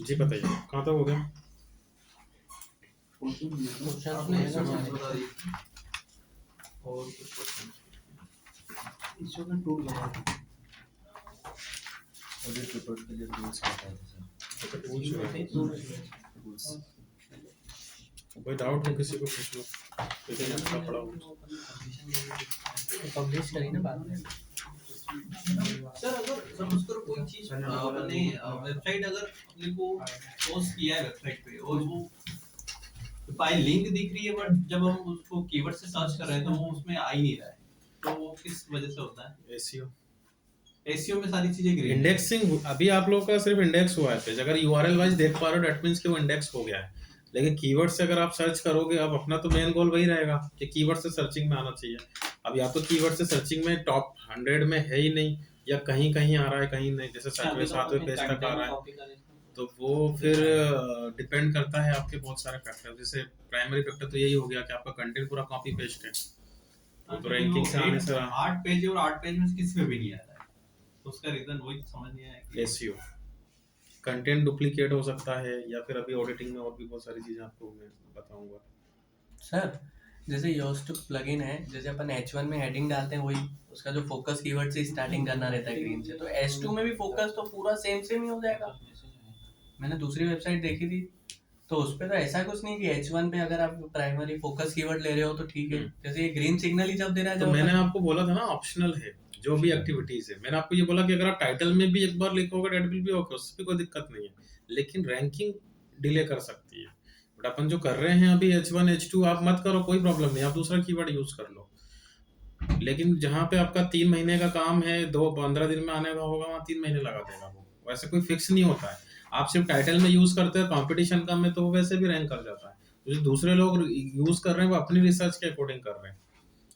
जी बताइए कहाँ तक हो गया? क्वेश्चन में है ना हमारे और कुछ क्वेश्चन इसमें का टूल बना ऑडिट रिपोर्ट के लिए टूल्स बताए थे सर। टूल्स टूल्स कोई डाउट हो किसी को पूछ लो, कोई अच्छा पड़ा हो। पब्लिश करी ना बाद में। सर अगर उसको कोई चीज अपने वेबसाइट अगर अपने को पोस्ट किया है वेबसाइट पे और वो बाय लिंक दिख रही है बट जब हम उसको कीवर्ड से सर्च कर रहे हैं तो वो उसमें आ ही नहीं रहा है, तो वो किस वजह से होता है? एसईओ एसईओ में सारी चीजें ग्रीन इंडेक्सिंग अभी आप लोगों का सिर्फ इंडेक्स हुआ है पेज, अगर यूआरएल वाइज देख पा रहे हो दैट मींस कि वो इंडेक्स हो गया है। लेकिन कीवर्ड से अगर आप सर्च करोगे, अब अपना तो मेन गोल वही रहेगा कि कीवर्ड से सर्चिंग में आना चाहिए। अब या तो कीवर्ड से सर्चिंग में टॉप 100 में है ही नहीं, या कहीं कहीं आ रहा है कहीं नहीं, जैसे 7वें पेज तक आ रहा है, तो वो फिर डिपेंड करता है आपके बहुत सारे फैक्टर। जैसे प्राइमरी फैक्टर तो यही हो गया कि आपका कंटेंट पूरा कॉपी पेस्ट है, तो रैंकिंग से आने से 8 पेज और 8 पेज में किसी में भी नहीं आ रहा है, तो उसका रीजन वही समझ नहीं आया कि एसईओ कंटेंट डुप्लीकेट हो सकता है, या फिर अभी ऑडिटिंग में और भी बहुत सारी चीजें आपको मैं बताऊंगा। सर जैसे योस्ट प्लगइन है, जैसे अपन H1 में हेडिंग डालते हैं वही उसका जो फोकस कीवर्ड से स्टार्टिंग करना रहता है ग्रीन से, तो H2 में भी फोकस तो पूरा सेम ही हो जाएगा। मैंने दूसरी वेबसाइट देखी थी तो उस पे तो ऐसा कुछ नहीं कि H1 पे अगर आप प्राइमरी फोकस कीवर्ड ले रहे हो तो ठीक है, जैसे ये ग्रीन सिग्नल ही जब दे रहा है तो जब मैंने आपको बोला था ना ऑप्शनल है जो भी एक्टिविटीज है। मैंने आपको ये बोला कि अगर आप टाइटल में भी एक बार लिखोगे डेट विल बी ओके, उससे भी कोई दिक्कत नहीं है, लेकिन रैंकिंग डिले कर सकती है। बट अपन जो कर रहे हैं अभी H1 H2 आप मत करो, कोई प्रॉब्लम नहीं, आप दूसरा कीवर्ड यूज कर लो। लेकिन जहाँ पे आपका 3 महीने का काम है, 2-15 दिन में आने का होगा, वहाँ 3 महीने लगा देगा वो, वैसे कोई फिक्स नहीं होता है। आप सिर्फ टाइटल में यूज करते हो, कंपटीशन कम है तो वो वैसे भी रैंक कर जाता है। जो दूसरे लोग यूज कर रहे हैं वो अपनी रिसर्च के अकॉर्डिंग कर रहे हैं,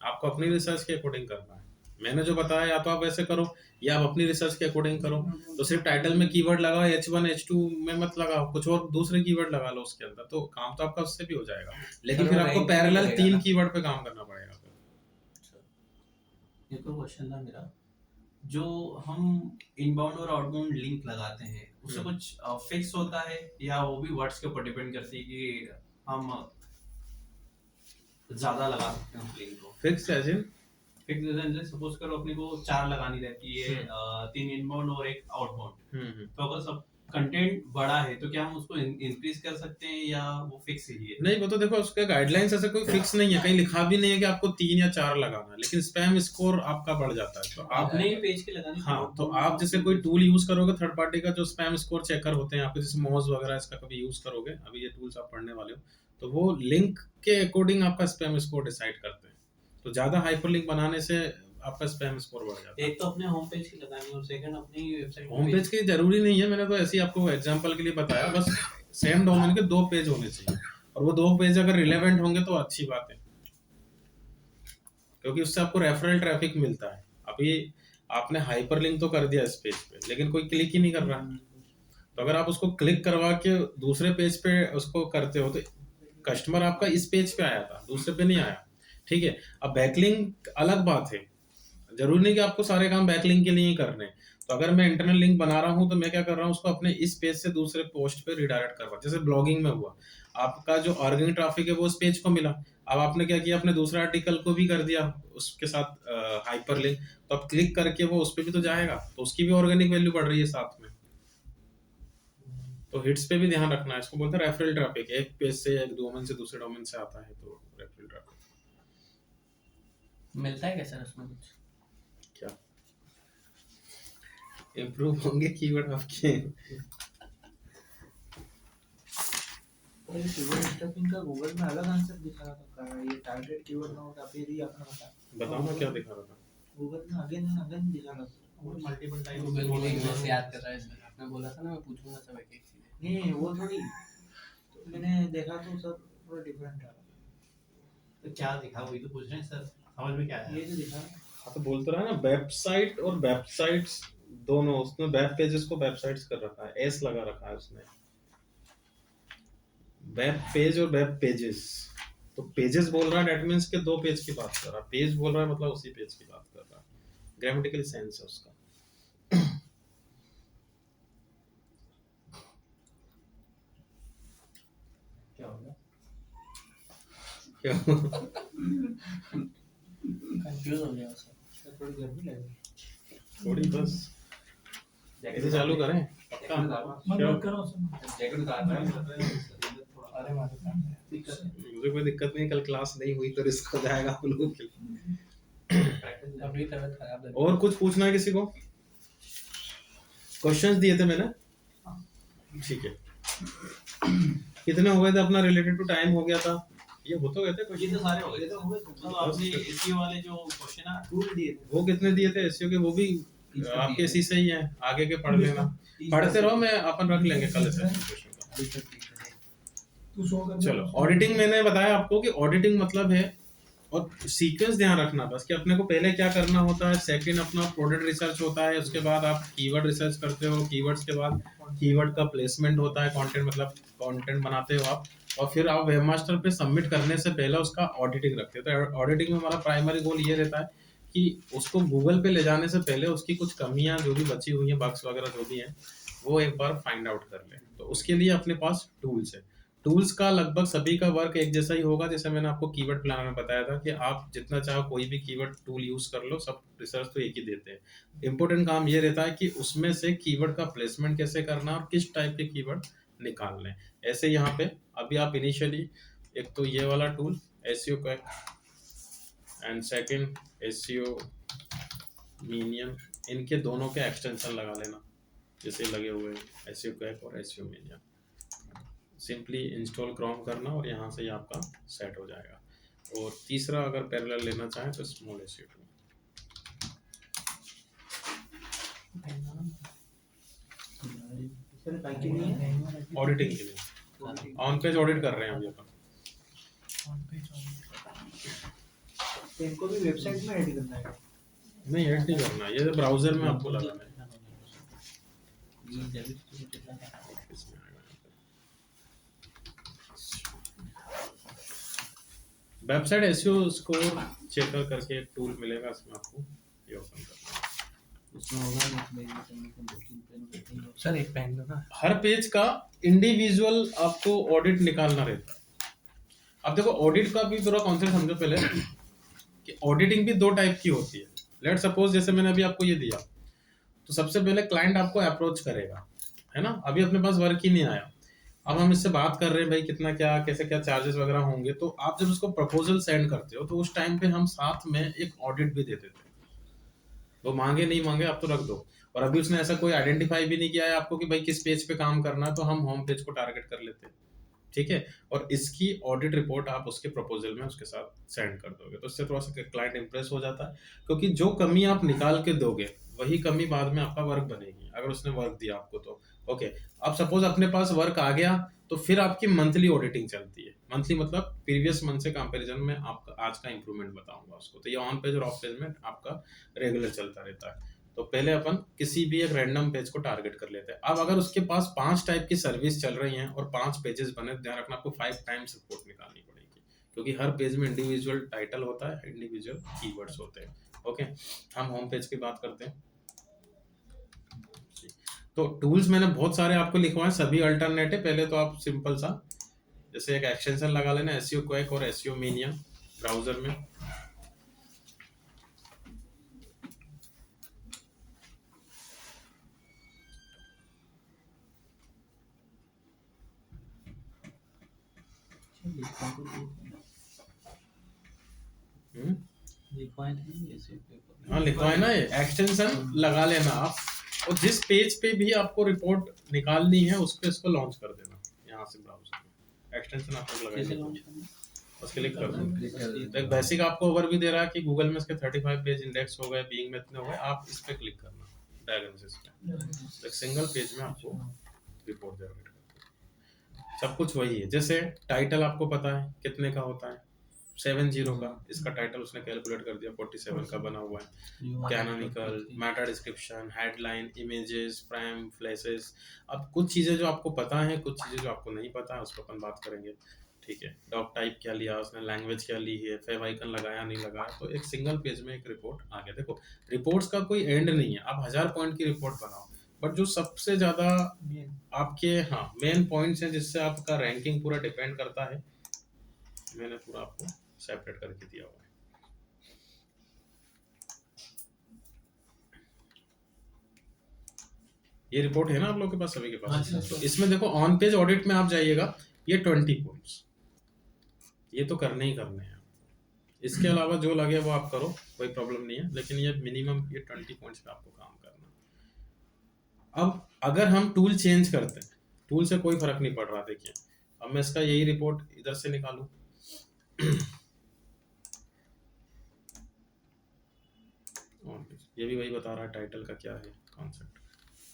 आपको अपनी रिसर्च के अकॉर्डिंग करना है। मैंने जो बताया या तो आप वैसे करो या आप अपनी रिसर्च के अकॉर्डिंग करो। तो सिर्फ टाइटल में कीवर्ड लगाओ, H1 H2 में मत लगाओ, कुछ और दूसरे कीवर्ड लगा लो उसके अंदर, तो काम तो आपका उससे भी हो जाएगा। लेकिन फिर आपको पैरेलल 3 कीवर्ड पे काम करना पड़ेगा। ये तो क्वेश्चन था मेरा, जो हम इनबाउंड और आउटबाउंड लिंक लगाते हैं उससे कुछ फिक्स होता है या वो भी वर्ड्स के ऊपर डिपेंड करती है कि हम ज्यादा लगा सकते हैं उस लिंक को? फिक्स एज इन फिक्स जैसे सपोज करो अपने को 4 लगानी रहती है, 3 इनबाउंड और 1 आउटबाउंड, तो अगर सब कंटेंट बड़ा है तो क्या हम उसको इंक्रीज कर सकते हैं या वो फिक्स ही है? नहीं, वो तो देखो उसके गाइडलाइंस ऐसे कोई फिक्स नहीं है, कहीं लिखा भी नहीं है कि आपको 3 या 4 लगाना है, लेकिन स्पैम स्कोर आपका बढ़ जाता है। तो आप अपने ही पेज के लगाने। हाँ, तो आप जैसे कोई टूल यूज करोगे थर्ड पार्टी का, जो स्पैम स्कोर चेकर होते हैं आपके, जैसे मोज वगैरह, इसका कभी यूज करोगे, अभी ये टूल्स आप पढ़ने वाले हो, तो वो लिंक के अकॉर्डिंग आपका स्पैम स्कोर डिसाइड करते हैं। तो ज्यादा हाइपरलिंक बनाने से आपका स्पैम स्कोर बढ़ जाता है। एक तो अपने होम पेज की लगानी है और सेकंड अपनी वेबसाइट। होम पेज की जरूरी नहीं है, मैंने तो ऐसे ही आपको एग्जांपल के लिए बताया, बस सेम डोमेन के 2 पेज होने चाहिए, और वो 2 पेज अगर रिलेवेंट होंगे तो अच्छी बात है, क्योंकि उससे आपको रेफरल ट्रैफिक मिलता है। अभी आपने हाइपरलिंक तो कर दिया इस पेज पे, लेकिन कोई क्लिक ही नहीं कर रहा है, तो अगर आप उसको क्लिक करवा के दूसरे पेज पे उसको करते हो, तो कस्टमर आपका इस पेज पे आया था, दूसरे पे नहीं आया, ठीक है। अब बैकलिंक अलग बात है, जरूरी नहीं कि आपको सारे काम बैकलिंक के लिए ही करने हैं। तो अगर मैं इंटरनल लिंक बना रहा हूँ तो मैं क्या कर रहा हूँ, उसको अपने इस पेज से दूसरे पोस्ट पे रिडायरेक्ट करवा, जैसे ब्लॉगिंग में हुआ, आपका जो ऑर्गेनिक ट्रैफिक है वो उस पेज को मिला, अब आपने क्या किया, अपने दूसरे आर्टिकल को भी कर दिया उसके साथ हाइपर लिंक, तो अब क्लिक करके वो उस पे भी तो जाएगा, तो उसकी भी ऑर्गेनिक वैल्यू बढ़ रही है साथ में। तो हिट्स पे भी ध्यान रखना है, इसको बोलते हैं रेफरल ट्रैफिक, एक पेज से एक डोमेन से दूसरे डोमेन से आता है, तो रेफरल ट्रैफिक मिलता है क्या सर उसमें कुछ? क्या इम्प्रूव होंगे कीवर्ड आपके? ये कीवर्ड स्टफिंग का गूगल में अलग आंसर दिखा रहा था, ये टारगेट कीवर्ड ना होता फिर ही अपना होता। बताओ ना क्या दिखा रहा था गूगल में अगेन एंड अगेन दिखा रहा था, वो मल्टीपल टाइम गूगल की लिंक से याद कर रहा है सर, आपने बोला था ना मैं पूछूंगा सब एक एक चीज। नहीं वो थोड़ी, तो मैंने देखा तो सब थोड़ा डिफरेंट था। तो क्या दिखा वही तो पूछ रहे हैं सर, समझ में क्या आया? ये जो दिखा, हाँ तो बोलते रहा ना, वेबसाइट और वेबसाइट्स दोनों, उसने वेब पेजेस को वेबसाइट्स कर रखा है, एस लगा रखा है उसने, वेब पेज और वेब पेजेस। तो पेजेस बोल रहा है डेट मींस के 2 पेज की बात कर रहा है, पेज बोल रहा है मतलब उसी पेज की बात कर रहा है, ग्रामेटिकल सेंस है उसका। कंफ्यूज हो गया सर। थोड़ी गर्मी लगी। थोड़ी बस ऐसे चालू करें पक्का। जैकेट उतार रहा है अरे मारे मुझे कोई दिक्कत नहीं, कल क्लास नहीं हुई तो रिस्क हो जाएगा आप लोगों के लिए। अभी तबीयत खराब लग और कुछ पूछना है किसी को? क्वेश्चंस दिए थे मैंने, ठीक है। कितने हो गए थे? अपना रिलेटेड टू टाइम हो गया था, ये हो तो गए थे ये क्वेश्चन। तो सारे हो गए थे। तो आपने एसईओ वाले जो क्वेश्चन है टूल दिए थे वो कितने दिए थे एसईओ के? वो भी आपके इसी से ही है, आगे के पढ़ लेना, पढ़ते रहो, मैं अपन रख लेंगे कल सेशन का। चलो, ऑडिटिंग मैंने बताया आपको कि ऑडिटिंग मतलब है, और सीक्वेंस ध्यान रखना बस कि अपने को पहले क्या करना होता है। सेकंड अपना प्रोडक्ट रिसर्च होता है, उसके बाद आप कीवर्ड रिसर्च करते हो, कीवर्ड्स के बाद कीवर्ड का प्लेसमेंट होता है, कंटेंट मतलब कंटेंट बनाते हो आप, और फिर आप वेबमास्टर पे सबमिट करने से पहले उसका ऑडिटिंग रखते हो। तो ऑडिटिंग में हमारा प्राइमरी गोल ये रहता है कि उसको गूगल पे ले जाने से पहले उसकी कुछ कमियां जो भी बची हुई हैं, बग्स वगैरह जो भी हैं, वो एक बार फाइंड आउट कर ले। तो उसके लिए अपने पास टूल्स है। टूल्स का लगभग सभी का वर्क एक जैसा ही होगा। जैसे मैंने आपको कीवर्ड प्लानर में बताया था कि आप जितना चाहो कोई भी कीवर्ड टूल यूज कर लो, सब रिसर्च तो एक ही देते हैं। इंपॉर्टेंट काम ये रहता है कि उसमें से कीवर्ड का प्लेसमेंट कैसे करना और किस टाइप के कीवर्ड निकालने हैं। ऐसे यहाँ पे अभी आप इनिशियली एक तो ये वाला tool SEO Quake and second SEO Minion, इनके दोनों के एक्सटेंशन लगा लेना जैसे लगे हुए एसईओ क्वैक और SEO Minion. Simply install Chrome करना और यहाँ से ही आपका सेट हो जाएगा। और तीसरा अगर पैरेलल लेना चाहें तो स्मॉल एसईओ टूल। ऑडिटिंग के लिए ऑन पेज ऑडिट कर रहे हैं अभी अपन। इनको भी वेबसाइट में ऐड करना है? नहीं, ऐड नहीं करना, ये ब्राउजर में आपको लगाना है। वेबसाइट एसईओ स्कोर चेकर करके एक टूल मिलेगा, इसमें आपको ये ओपन करना है। सर एक पेन दो ना। हर पेज का इंडिविजुअल आपको ऑडिट निकालना रहता है। अब देखो, ऑडिट का भी पूरा कॉन्सेप्ट समझो पहले कि ऑडिटिंग भी दो टाइप की होती है। लेट सपोज जैसे मैंने अभी आपको ये दिया, तो सबसे पहले क्लाइंट आपको अप्रोच करेगा, है ना। अभी अपने पास वर्क ही नहीं आया, अब हम इससे बात कर रहे हैं भाई कितना क्या कैसे क्या चार्जेस वगैरह होंगे। तो आप जब उसको प्रपोजल सेंड करते हो तो उस टाइम पे हम साथ में एक ऑडिट भी देते थे। वो मांगे नहीं मांगे आप तो रख दो। और अभी उसने ऐसा कोई आइडेंटिफाई भी नहीं किया है आपको कि भाई किस पेज पे काम करना है, तो हम होम पेज को टारगेट कर लेते हैं, ठीक है। और इसकी ऑडिट रिपोर्ट आप उसके प्रपोजल में उसके साथ सेंड कर दोगे, तो इससे थोड़ा सा क्लाइंट इंप्रेस हो जाता है, क्योंकि जो कमी आप निकाल के दोगे वही कमी बाद में आपका वर्क बनेगी अगर उसने वर्क दिया आपको तो। ओके, अब सपोज अपने पास वर्क आ गया तो फिर आपकी मंथली ऑडिटिंग चलती है। मंथली मतलब प्रीवियस मंथ से कंपैरिजन में आपका आज का इंप्रूवमेंट बताऊंगा उसको। तो ये ऑन पेज और ऑफ पेज में आपका रेगुलर चलता रहता है। तो पहले अपन किसी भी एक रैंडम पेज को टारगेट कर लेते हैं। अब अगर उसके पास 5 टाइप की सर्विस चल रही हैं और 5 पेजेस बने, ध्यान रखना आपको 5 टाइम्स रिपोर्ट निकालनी पड़ेगी, क्योंकि हर पेज में इंडिविजुअल टाइटल होता है, इंडिविजुअल कीवर्ड्स होते हैं। ओके, हम होम पेज की बात करते हैं। तो टूल्स मैंने बहुत सारे आपको लिखवाए, सभी अल्टरनेट है। पहले तो आप सिंपल सा जैसे एक एक्सटेंशन लगा लेना एसईओ क्वैक और एसईओ मीनियम ब्राउजर में। हाँ लिखवाए ना, ये एक्सटेंशन लगा लेना आप, और जिस पेज पे भी आपको रिपोर्ट निकालनी है उस पे इसको लॉन्च कर देना यहाँ से ब्राउजर में। एक्सटेंशन आपको लगाएंगे, बस क्लिक कर दो। एक बेसिक आपको ओवर भी दे रहा है कि गूगल में इसके 35 पेज इंडेक्स हो गए, बीइंग में इतने हो गए, आप इस पे क्लिक करना डायग्नोसिस पे, एक सिंगल पेज में आपको रिपोर्ट जनरेट करना। सब कुछ वही है। जैसे टाइटल आपको पता है कितने का होता है, 70 का इसका टाइटल उसने कैलकुलेट कर दिया, 47 का बना हुआ है। Canonical, Meta description, headline, images, frame, flashes. अब कुछ चीजें जो आपको पता है, कुछ चीजें जो आपको नहीं पता है, उस पर अपन बात करेंगे, ठीक है। डॉक टाइप क्या लिया उसने, लैंग्वेज क्या ली है, फेव आइकन लगाया नहीं लगाया। तो एक सिंगल पेज में एक रिपोर्ट आ गया। देखो, रिपोर्ट्स का कोई एंड नहीं है, आप 1000 पॉइंट की रिपोर्ट बनाओ, बट जो सबसे ज्यादा आपके मेन पॉइंट्स हैं जिससे आपका रैंकिंग पूरा डिपेंड करता है, मैंने पूरा आपको सेपरेट करके दिया हुआ है। ये रिपोर्ट है ना आप लोग के पास, सभी के हाँ पास? जी, तो इसमें देखो ऑन पेज ऑडिट में आप जाइएगा, ये 20 पॉइंट्स, ये तो करने ही करने हैं। इसके अलावा जो लगे वो आप करो, कोई प्रॉब्लम नहीं है, लेकिन ये मिनिमम ये 20 पॉइंट्स पे आपको काम करना है। अब अगर हम टूल चेंज करते हैं, टूल से कोई फर्क नहीं पड़ रहा। देखिए अब मैं इसका यही रिपोर्ट इधर से निकालूं, ये भी वही बता रहा है टाइटल का क्या है कॉन्सेप्ट,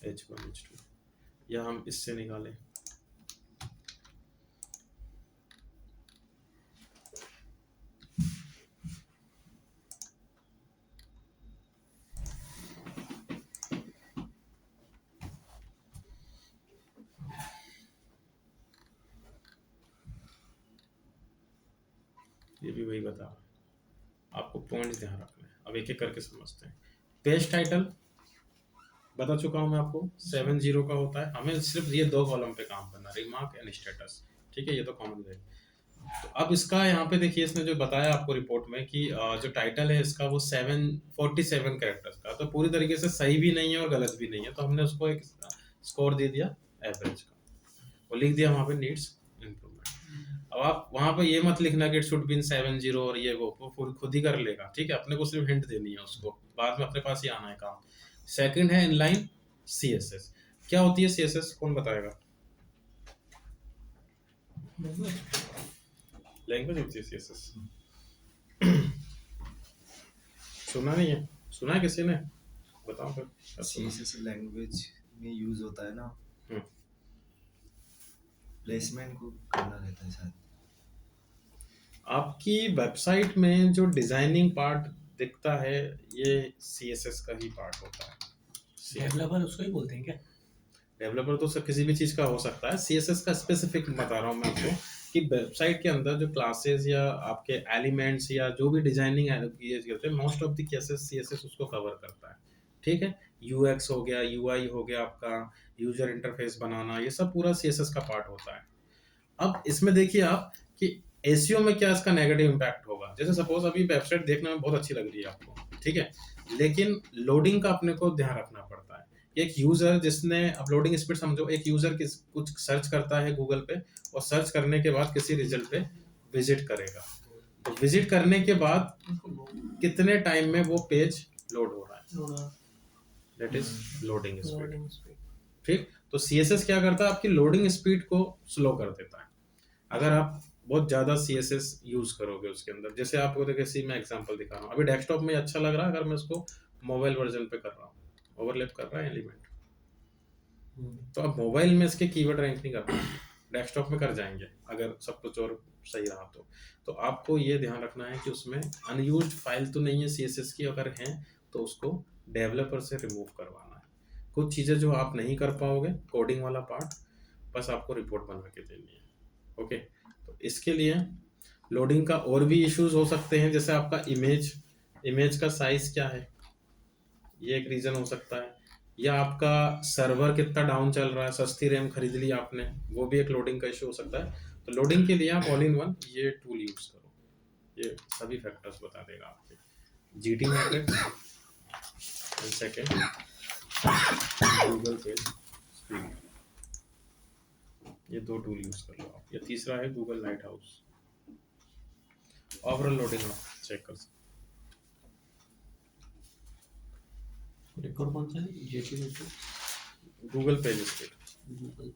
H1 H2, या हम इससे निकालें, ये भी वही बता रहा है। आपको पॉइंट्स ध्यान रखना है। अब एक एक करके समझते हैं। पेज टाइटल बता चुका हूं मैं आपको, 7-0 का होता है। हमें सिर्फ ये 2 कॉलम पे काम करना, रिमार्क एंड स्टेटस, ठीक है, ये तो कॉमन है। तो अब इसका यहाँ पे देखिए, इसने जो बताया आपको रिपोर्ट में कि जो टाइटल है इसका वो 747 कैरेक्टर्स का, तो पूरी तरीके से सही भी नहीं है और गलत भी नहीं है, तो हमने उसको एक स्कोर दे दिया एवरेज का, वो लिख दिया वहाँ पे नीड्स इम्प्रूवमेंट। अब आप वहाँ पे ये मत लिखना कि इट शुड बी इन 7-0 और ये वो खुद ही कर लेगा, ठीक है, अपने को सिर्फ हिंट देनी है उसको, बाद में अपने पास ही आना है काम। सेकंड है इनलाइन CSS। क्या होती है CSS, कौन बताएगा? लैंग्वेज होती है CSS। सुना नहीं है? सुना है किसी ने? बताओ फिर। CSS लैंग्वेज में यूज होता है ना, हम्म। प्लेसमेंट को करना रहता है शायद। आपकी वेबसाइट में जो डिजाइनिंग पार्ट दिखता है ये CSS का ही पार्ट होता है। डेवलपर उसको ही बोलते हैं क्या? डेवलपर तो सब किसी भी चीज का हो सकता है, CSS का स्पेसिफिक बता रहा हूँ मैं आपको कि वेबसाइट के अंदर जो क्लासेस या आपके एलिमेंट्स या जो भी डिजाइनिंग है, most of the cases CSS उसको कवर करता है, ठीक है। UX हो गया, UI हो गया, आपका यूजर इंटरफेस बनाना, ये सब पूरा CSS का पार्ट होता है। अब इसमें देखिए आप कि SEO में क्या इसका नेगेटिव इम्पैक्ट होगा। जैसे सपोज अभी वेबसाइट देखने में बहुत अच्छी लग रही है आपको, ठीक है, लेकिन लोडिंग का अपने को ध्यान रखना पड़ता है। एक यूजर जिसने अपलोडिंग स्पीड समझो, एक यूजर कुछ सर्च करता है गूगल पे और सर्च करने के बाद किसी रिजल्ट पे विजिट करेगा, तो विजिट करने के बाद कितने टाइम में वो पेज लोड हो रहा है, दैट इज लोडिंग स्पीड, ठीक। तो CSS क्या करता है, आपकी लोडिंग स्पीड को स्लो कर देता है अगर आप बहुत ज्यादा CSS यूज करोगे उसके अंदर। जैसे आपको देखिए मैं एग्जांपल दिखा रहा हूँ, अभी डेस्कटॉप में अच्छा लग रहा है, अगर मैं इसको मोबाइल वर्जन पे कर रहा हूँ, ओवरलैप कर रहा है एलिमेंट, तो अब मोबाइल में इसके कीवर्ड रैंक नहीं कर रहा, डेस्कटॉप में कर जाएंगे अगर सब कुछ और सही रहा तो आपको ये ध्यान रखना है कि उसमें अनयूज्ड फाइल तो नहीं है CSS की, अगर हैं तो उसको डेवलपर से रिमूव करवाना है। कुछ चीज़ें जो आप नहीं कर पाओगे, कोडिंग वाला पार्ट बस आपको रिपोर्ट बना के देनी है, ओके। तो इसके लिए लोडिंग का और भी इश्यूज हो सकते हैं, जैसे आपका इमेज का साइज क्या है, ये एक रीजन हो सकता है, या आपका सर्वर कितना डाउन चल रहा है, सस्ती रैम खरीद ली आपने, वो भी एक लोडिंग का इशू हो सकता है। तो लोडिंग के लिए आप ऑल इन वन ये टूल यूज करो, ये सभी फैक्टर्स बता देगा आपके। GT matrix and second Google page speed, ये 2 टूल यूज कर लो आप। या तीसरा है Google light house, overall loading आप चेक कर सकते एक और कौन सा है? जेटी में हो। Google page speed, Google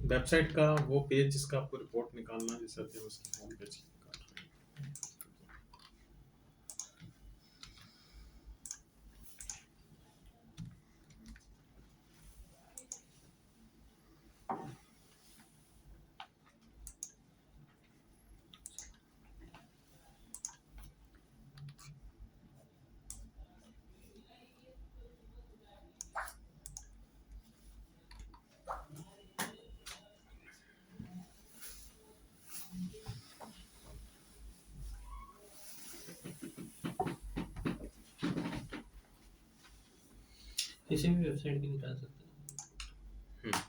website का वो पेज जिसका आपको रिपोर्ट निकालना है, जैसे हम उसकी होम पेज निकाल रहे हैं। किसी भी वेबसाइट की निकाल सकते हैं। हम्म।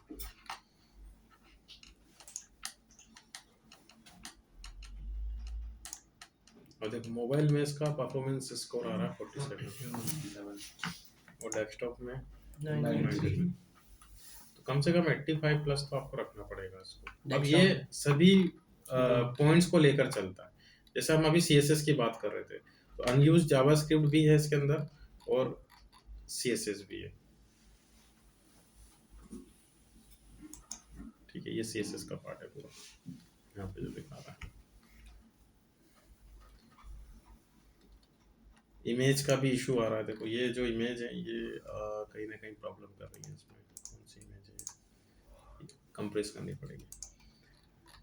और देखो मोबाइल में इसका परफॉर्मेंस स्कोर आ रहा है 47 और डेस्कटॉप में 93। तो कम से कम 85 प्लस तो आपको रखना पड़ेगा इसको। अब ये सभी पॉइंट्स को लेकर चलता है। जैसे हम अभी CSS की बात कर रहे थे, तो अनयूज्ड जावास्क्रिप्ट भी है इसके अंदर और CSS भी है। ठीक है, ये CSS का पार्ट है पूरा, यहाँ पे जो दिखा रहा है। इमेज का भी इशू आ रहा है। देखो ये जो इमेज है ये कहीं ना कहीं प्रॉब्लम कर रही है। इसमें कौन सी इमेज है, कंप्रेस करनी पड़ेगी।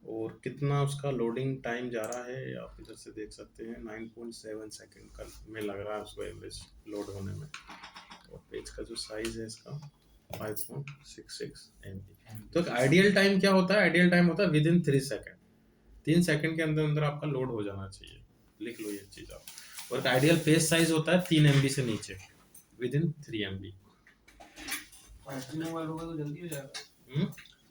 और कितना उसका लोडिंग टाइम जा रहा है आप इधर से देख सकते हैं, 9.7 सेकंड का में लग रहा है उसको एवरेज लोड होने में। और पेज का जो साइज है इसका 5.66 MB। तो आइडियल टाइम क्या होता है? आइडियल टाइम होता है विद इन 3 सेकंड। 3 सेकंड के अंदर अंदर आपका लोड हो जाना चाहिए। लिख लो ये चीज आप। और आइडियल पेज साइज होता है 3 MB से नीचे, विद इन 3 MB। मोबाइल होगा तो जल्दी हो जाएगा।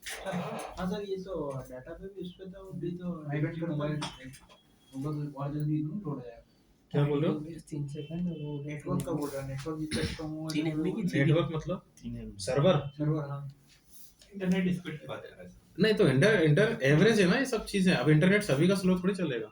हाँ सर, ये तो डाटा पे भी, इस पे तो भी तो हाइब्रिड का मोबाइल होगा तो और जल्दी लोड हो जाएगा। क्या बोल रहे हो? 3 सेकंड वो नेटवर्क का बोल रहा है। नेटवर्क जितना कम होगा 3 MB की नेटवर्क मतलब सर्वर? सर्वर, हाँ इंटरनेट स्पीड की बात है। नहीं तो इंटर एवरेज है ना ये सब चीजें। अब इंटरनेट सभी का स्लो थोड़ी चलेगा,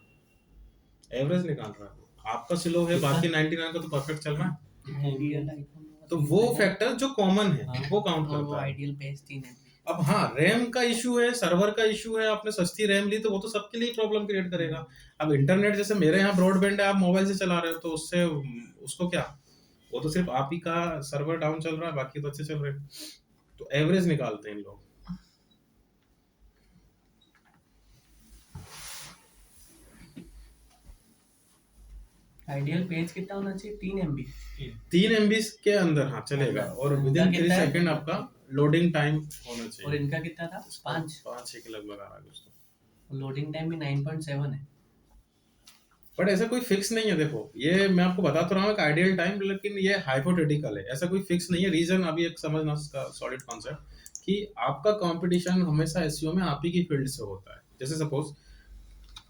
एवरेज निकाल रहा है। आपका स्लो है, बाकी 99 का तो परफेक्ट चल रहा है। तो वो फैक्टर जो कॉमन है वो काउंट वो करता है। Ideal page 3 MB। अब हाँ, रैम का इशू है, सर्वर का इशू है। आपने सस्ती रैम ली तो वो तो सबके लिए प्रॉब्लम क्रिएट करेगा। अब इंटरनेट जैसे मेरे यहाँ ब्रॉडबैंड है, आप मोबाइल से चला रहे हो तो उससे उसको क्या, वो तो सिर्फ आप ही का सर्वर डाउन चल रहा है, बाकी तो अच्छे चल रहे हैं। तो एवरेज निकालते हैं इन लोग। आइडियल पेज कितना होना चाहिए? 3 MB। 3 MB के अंदर हाँ चलेगा। और विद इन 3 सेकंड आपका लोडिंग टाइम होना और चाहिए। इनका कितना था? 5 के लगभग आ रहा है दोस्तों। लोडिंग टाइम भी 9.7 है। बट ऐसा कोई फिक्स नहीं है। देखो ये मैं आपको बता तो रहा हूँ एक आइडियल टाइम, लेकिन ये हाइपोथेटिकल है, ऐसा कोई फिक्स नहीं है। रीजन अभी एक समझना इसका सॉलिड कॉन्सेप्ट कि आपका कंपटीशन हमेशा एसईओ में आप ही की फील्ड से होता है। जैसे सपोज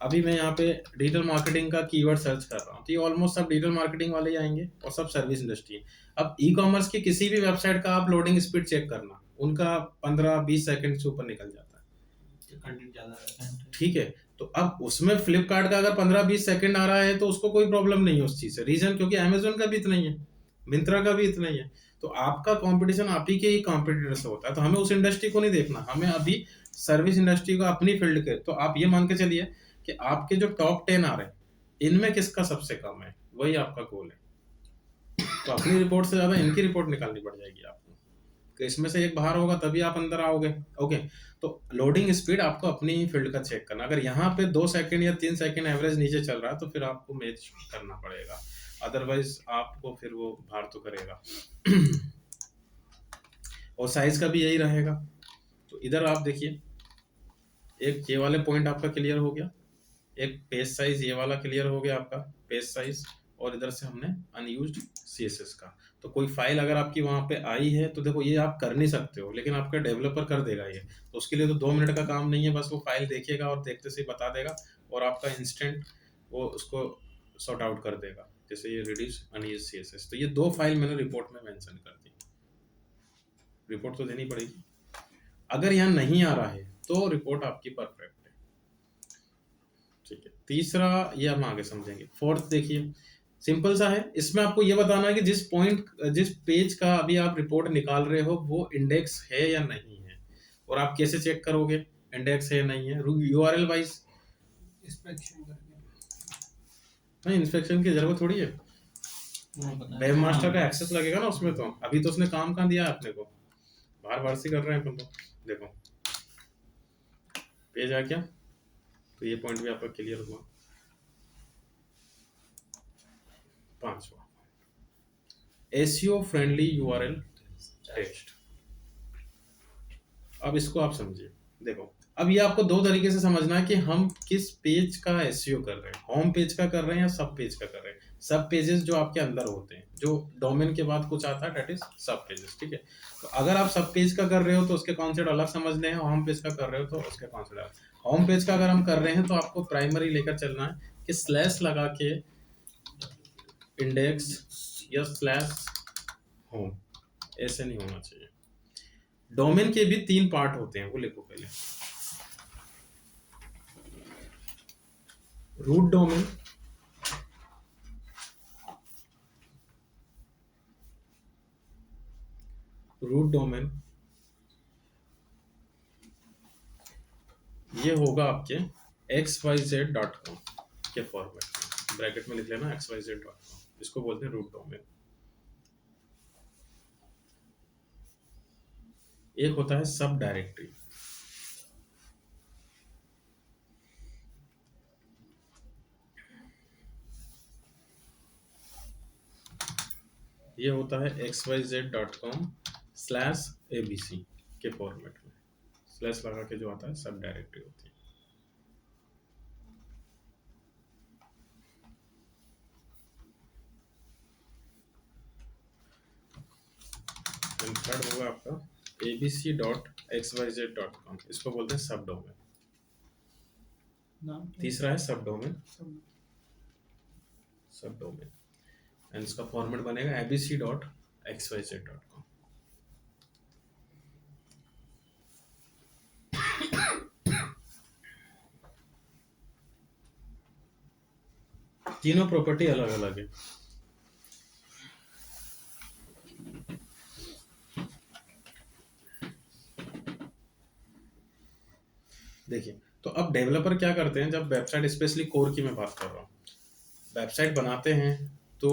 अभी मैं यहाँ पे डिजिटल मार्केटिंग का कीवर्ड सर्च कर रहा हूँ, तो ये ऑलमोस्ट सब डिजिटल मार्केटिंग वाले ही आएंगे और सब सर्विस इंडस्ट्री। अब ई कॉमर्स की किसी भी वेबसाइट का आप लोडिंग स्पीड चेक करना, उनका 15-20 सेकंड से ऊपर निकल जाता है। कंटेंट ज्यादा रहता है। ठीक है, तो अब उसमें फ्लिपकार्ट का अगर 15-20 सेकंड आ रहा है तो उसको कोई प्रॉब्लम नहीं है उस चीज से। रीजन क्योंकि अमेजोन का भी इतना ही है, मिंत्रा का भी इतना ही है। तो आपका कंपटीशन आप ही के ही कॉम्पिटिटर से होता है। तो हमें उस इंडस्ट्री को नहीं देखना, हमें अभी सर्विस इंडस्ट्री को अपनी फील्ड के। तो आप ये मान के चलिए कि आपके जो टॉप 10 आ रहे हैं इनमें किसका सबसे कम है, वही आपका गोल है। तो अपनी रिपोर्ट से ज्यादा इनकी रिपोर्ट निकालनी पड़ जाएगी आपको कि इसमें से एक बाहर होगा तभी आप अंदर आओगे। ओके, तो लोडिंग स्पीड आपको अपनी फील्ड का चेक करना। अगर यहाँ पे 2 सेकंड या 3 सेकंड एवरेज नीचे चल रहा है तो फिर आपको मैच करना पड़ेगा, अदरवाइज आपको फिर वो भार तो करेगा। और साइज का भी यही रहेगा। तो इधर आप देखिए, एक ये वाले पॉइंट आपका क्लियर हो गया, एक पेज साइज ये वाला क्लियर हो गया आपका पेज साइज, और इधर से हमने अनयूज्ड CSS का। तो कोई फाइल अगर आपकी वहां पे आई है तो देखो ये आप कर नहीं सकते हो, लेकिन आपका डेवलपर कर देगा ये। तो उसके लिए तो 2 मिनट का काम नहीं है, बस वो फाइल देखेगा और देखते से बता देगा और आपका इंस्टेंट वो उसको सॉर्ट आउट कर देगा। जैसे ये रिड्यूस अनयूज्ड CSS, तो ये 2 फाइल मैंने रिपोर्ट में मेंशन कर दी। रिपोर्ट तो देनी पड़ेगी। अगर यहाँ नहीं आ रहा है तो रिपोर्ट आपकी परफेक्ट है। ठीक है, तीसरा ये हम आगे समझेंगे। फोर्थ देखिए, सिंपल सा है। इसमें आपको ये बताना है कि जिस पेज का अभी आप रिपोर्ट निकाल रहे हो वो इंडेक्स है या नहीं है। और आप कैसे चेक करोगे इंडेक्स है या नहीं है? URL वाइज इंस्पेक्शन करके। नहीं, इंस्पेक्शन की जरूरत थोड़ी है। वेब मास्टर का एक्सेस लगेगा ना उसमें। तो अभी तो उसने काम कहाँ दिया है अपने को, बार बार से कर रहे हैं अपन तो। देखो पेज आ गया, तो ये पॉइंट भी आपका क्लियर हुआ। 5वां SEO फ्रेंडली URL टेस्ट। अब इसको आप समझिए। देखो अब ये आपको 2 तरीके से समझना है कि हम किस पेज का SEO कर रहे हैं, होम पेज का कर रहे हैं या सब पेज का कर रहे हैं। सब पेजेस जो आपके अंदर होते हैं, जो डोमेन के बाद कुछ आता है दैट इज सब पेजेस, ठीक है। तो अगर आप सब पेज का कर रहे हो तो उसके कॉन्सेप्ट अलग समझने हैं, होम पेज का कर रहे हो तो उसके कॉन्सेप्ट अलग। होम पेज का अगर हम कर रहे हैं तो आपको प्राइमरी लेकर चलना है कि स्लैश लगा के इंडेक्स या स्लैश होम, ऐसे नहीं होना चाहिए। डोमेन के भी 3 पार्ट होते हैं, वो लिखो पहले। रूट डोमेन, रूट डोमेन ये होगा आपके xyz.com के फॉर्मेट में, ब्रैकेट में लिख लेना xyz.com, इसको बोलते हैं रूट डोमेन। एक होता है सब डायरेक्टरी, ये होता है xyz.com/abc के फॉर्मेट में, स्लैश लगा के जो आता है सब डायरेक्टरी होती है। थर्ड होगा आपका abc.xyz.com, इसको बोलते हैं सब डोमेन। तीसरा है सब डोमेन, सब डोमेन एंड इसका फॉर्मेट बनेगा abc.xyz.com। तीनों प्रॉपर्टी अलग अलग है। देखिए, तो अब डेवलपर क्या करते हैं, जब वेबसाइट, स्पेशली कोर की मैं बात कर रहा हूँ, वेबसाइट बनाते हैं तो